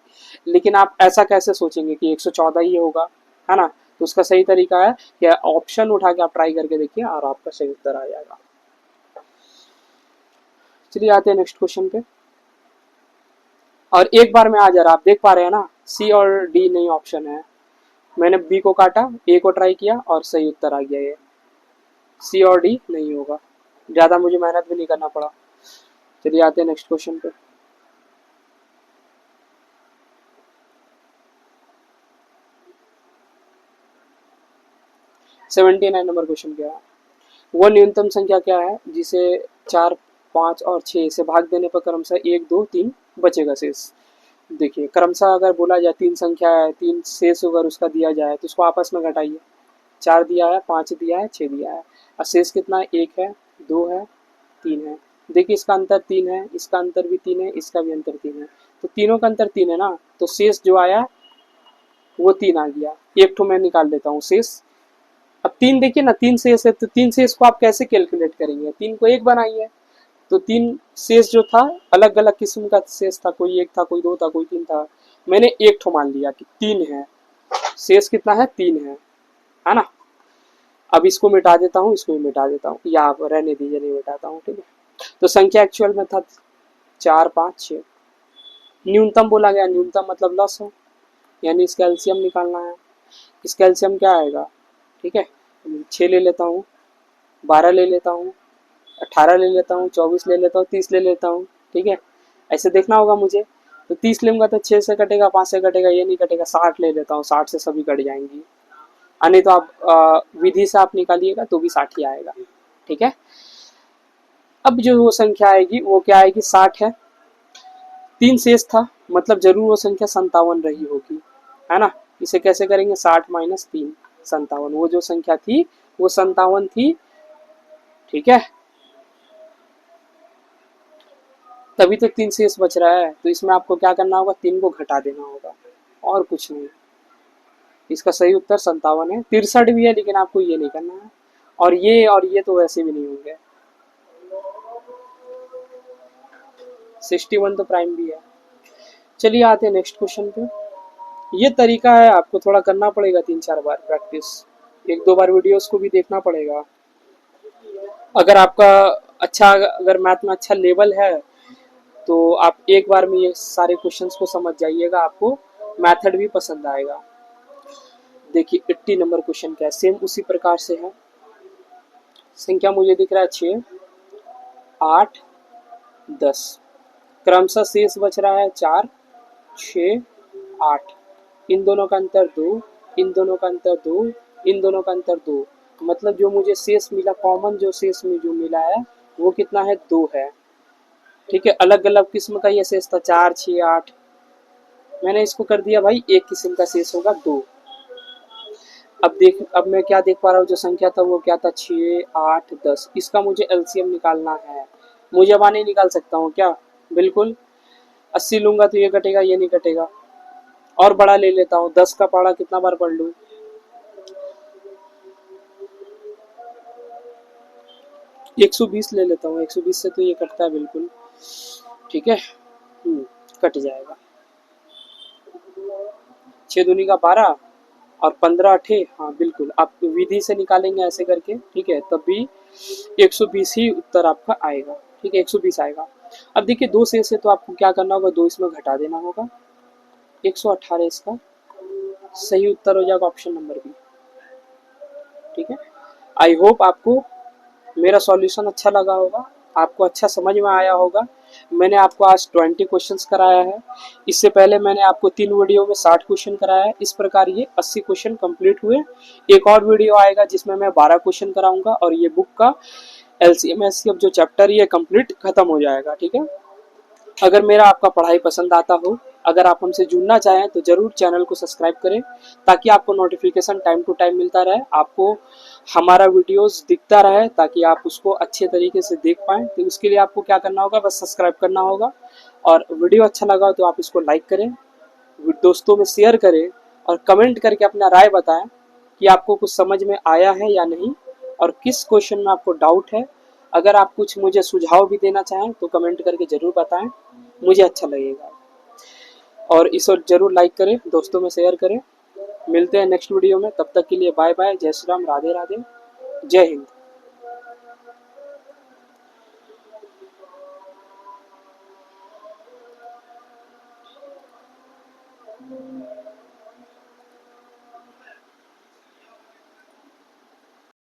लेकिन आप ऐसा कैसे सोचेंगे कि 114 ही होगा, है ना, तो उसका सही तरीका है कि ऑप्शन उठा के आप ट्राई करके देखिए और आपका सही उत्तर आ जाएगा। चलिए आते हैं नेक्स्ट क्वेश्चन पे, और एक बार में आ जा रहा, आप देख पा रहे हैं ना, सी और डी नहीं ऑप्शन है, मैंने बी को काटा, ए को ट्राई किया और सही उत्तर आ गया, ये सी और डी नहीं होगा, ज़्यादा मुझे मेहनत भी नहीं करना पड़ा। चलिए आते हैं नेक्स्ट क्वेश्चन पे, 79 नंबर क्वेश्चन क्या है, वो न्यूनतम संख्या क्या है जिसे 4 5 और 6 से भाग देने पर क्रमशः 1 2 3 बचेगा शेष। देखिए क्रमशः अगर बोला जाए, तीन संख्या है, तीन शेष अगर उसका दिया जाए तो उसको आपस में घटाइए, 4 दिया है, 5 दिया है, 6 दिया है, और शेष कितना है, 1 है, 2 है, 3 है। देखिए इसका अंतर 3 है, इसका अंतर भी 3 है, इसका भी अंतर 3 है, तो तीनों का अंतर 3 है ना, तो शेष जो आया वो 3 आ गया, एक तो मैं निकाल लेता हूँ शेष। अब 3 देखिए ना, 3 शेष है, तो 3 शेष को आप कैसे कैलकुलेट करेंगे, 3 को 1 बनाइए, तो 3 शेष जो था अलग अलग किस्म का शेष था, कोई 1 था, कोई 2 था, कोई 3 था, मैंने एक ठो मान लिया कि 3 है, शेष कितना है, 3 है ना। अब इसको मिटा देता हूँ, इसको भी मिटा देता हूँ, या आप रहने दीजिए, नहीं मिटाता हूँ, ठीक है। तो संख्या एक्चुअल में था 4 5 6, न्यूनतम बोला गया, न्यूनतम मतलब लस है, यानी इसका एलसीएम निकालना है, इसका एलसीएम क्या आएगा, ठीक है, 6 ले लेता हूँ, 12 ले लेता हूँ, 18 ले लेता हूँ, 24 ले लेता हूँ, 30 ले लेता हूँ, ठीक है, ऐसे देखना होगा मुझे, तो 30 लूंगा तो 6 से कटेगा, 5 से कटेगा, ये नहीं कटेगा, 60 ले लेता हूँ, 60 से सभी कट जाएंगी, नहीं तो आप विधि से आप निकालिएगा तो भी 60 ही आएगा, ठीक है। अब जो वो संख्या आएगी वो क्या आएगी, 60 है, 3 शेष था, मतलब जरूर वो संख्या 57 रही होगी, है ना। इसे कैसे करेंगे, 60 माइनस 3, 57, वो जो संख्या थी वो 57 थी, ठीक है, तभी तो 3 शेष बच रहा है, तो इसमें आपको क्या करना होगा, 3 को घटा देना होगा, और कुछ नहीं। इसका सही उत्तर 57 है, 63 भी है लेकिन आपको ये नहीं करना है, और ये तो वैसे भी नहीं होंगे, 61 तो प्राइम भी है। चलिए आते हैं नेक्स्ट क्वेश्चन पे, ये तरीका है, आपको थोड़ा करना पड़ेगा, 3 4 बार प्रैक्टिस, 1 2 बार वीडियोस को भी देखना पड़ेगा। अगर आपका अच्छा, अगर मैथ में अच्छा लेवल है तो आप एक बार में ये सारे क्वेश्चंस को समझ जाइएगा, आपको मेथड भी पसंद आएगा। देखिए 80 नंबर क्वेश्चन क्या है, सेम उसी प्रकार से है, संख्या मुझे दिख रहा है 6 8 10, क्रमशः शेष बच रहा है 4 6 8, इन दोनों का अंतर 2, इन दोनों का अंतर 2, इन दोनों का अंतर 2, मतलब जो मुझे शेष मिला, कॉमन जो शेष में जो मिला है वो कितना है, 2 है, ठीक है। अलग अलग किस्म का ये शेष था, 4 6 8, मैंने इसको कर दिया भाई एक किस्म का शेष होगा 2। अब मैं क्या देख पा रहा हूँ, जो संख्या था वो क्या था, 6 8 10, इसका मुझे एलसीएम निकालना है, मुझे अब नहीं निकाल सकता हूँ क्या, बिल्कुल, 80 लूंगा तो ये कटेगा, ये नहीं कटेगा, और बड़ा ले लेता हूँ, 10 का पढ़ा कितना बार पढ़ लूँ, 120 ले लेता हूँ, 120 से तो ये कटता है बिल्कुल, ठीक है। कट जाएगा। 6 दूनी का 12 और 15 अठे, हाँ बिल्कुल आप विधि से निकालेंगे ऐसे करके, ठीक है, तब भी 120 ही उत्तर आपका आएगा, ठीक है, 120 आएगा। अब देखिए 2 से तो आपको क्या करना होगा, 2 इसमें घटा देना होगा, 118 इसका सही उत्तर हो जाएगा, ऑप्शन नंबर बी, ठीक है। आई होप आपको मेरा सॉल्यूशन अच्छा लगा होगा, आपको अच्छा समझ में आया होगा। मैंने आपको आज 20 क्वेश्चंस कराया है, इससे पहले मैंने आपको 3 वीडियो में 60 क्वेश्चन कराया है, इस प्रकार ये 80 क्वेश्चन कंप्लीट हुए। एक और वीडियो आएगा जिसमें मैं 12 क्वेश्चन कराऊंगा और ये बुक का एलसीएम एससीएफ जो चैप्टर ये कंप्लीट खत्म हो जाएगा, ठीक है। अगर मेरा आपका पढ़ाई पसंद आता हो, अगर आप हमसे जुड़ना चाहें तो जरूर चैनल को सब्सक्राइब करें, ताकि आपको नोटिफिकेशन टाइम टू टाइम मिलता रहे, आपको हमारा वीडियोस दिखता रहे, ताकि आप उसको अच्छे तरीके से देख पाएँ। तो उसके लिए आपको क्या करना होगा, बस सब्सक्राइब करना होगा, और वीडियो अच्छा लगा तो आप इसको लाइक करें, दोस्तों में शेयर करें, और कमेंट करके अपना राय बताएं कि आपको कुछ समझ में आया है या नहीं, और किस क्वेश्चन में आपको डाउट है। अगर आप कुछ मुझे सुझाव भी देना चाहें तो कमेंट करके ज़रूर बताएं, मुझे अच्छा लगेगा। और इसे ज़रूर लाइक करें, दोस्तों में शेयर करें। मिलते हैं नेक्स्ट वीडियो में, तब तक के लिए बाय बाय, जय श्री राम, राधे राधे, जय हिंद।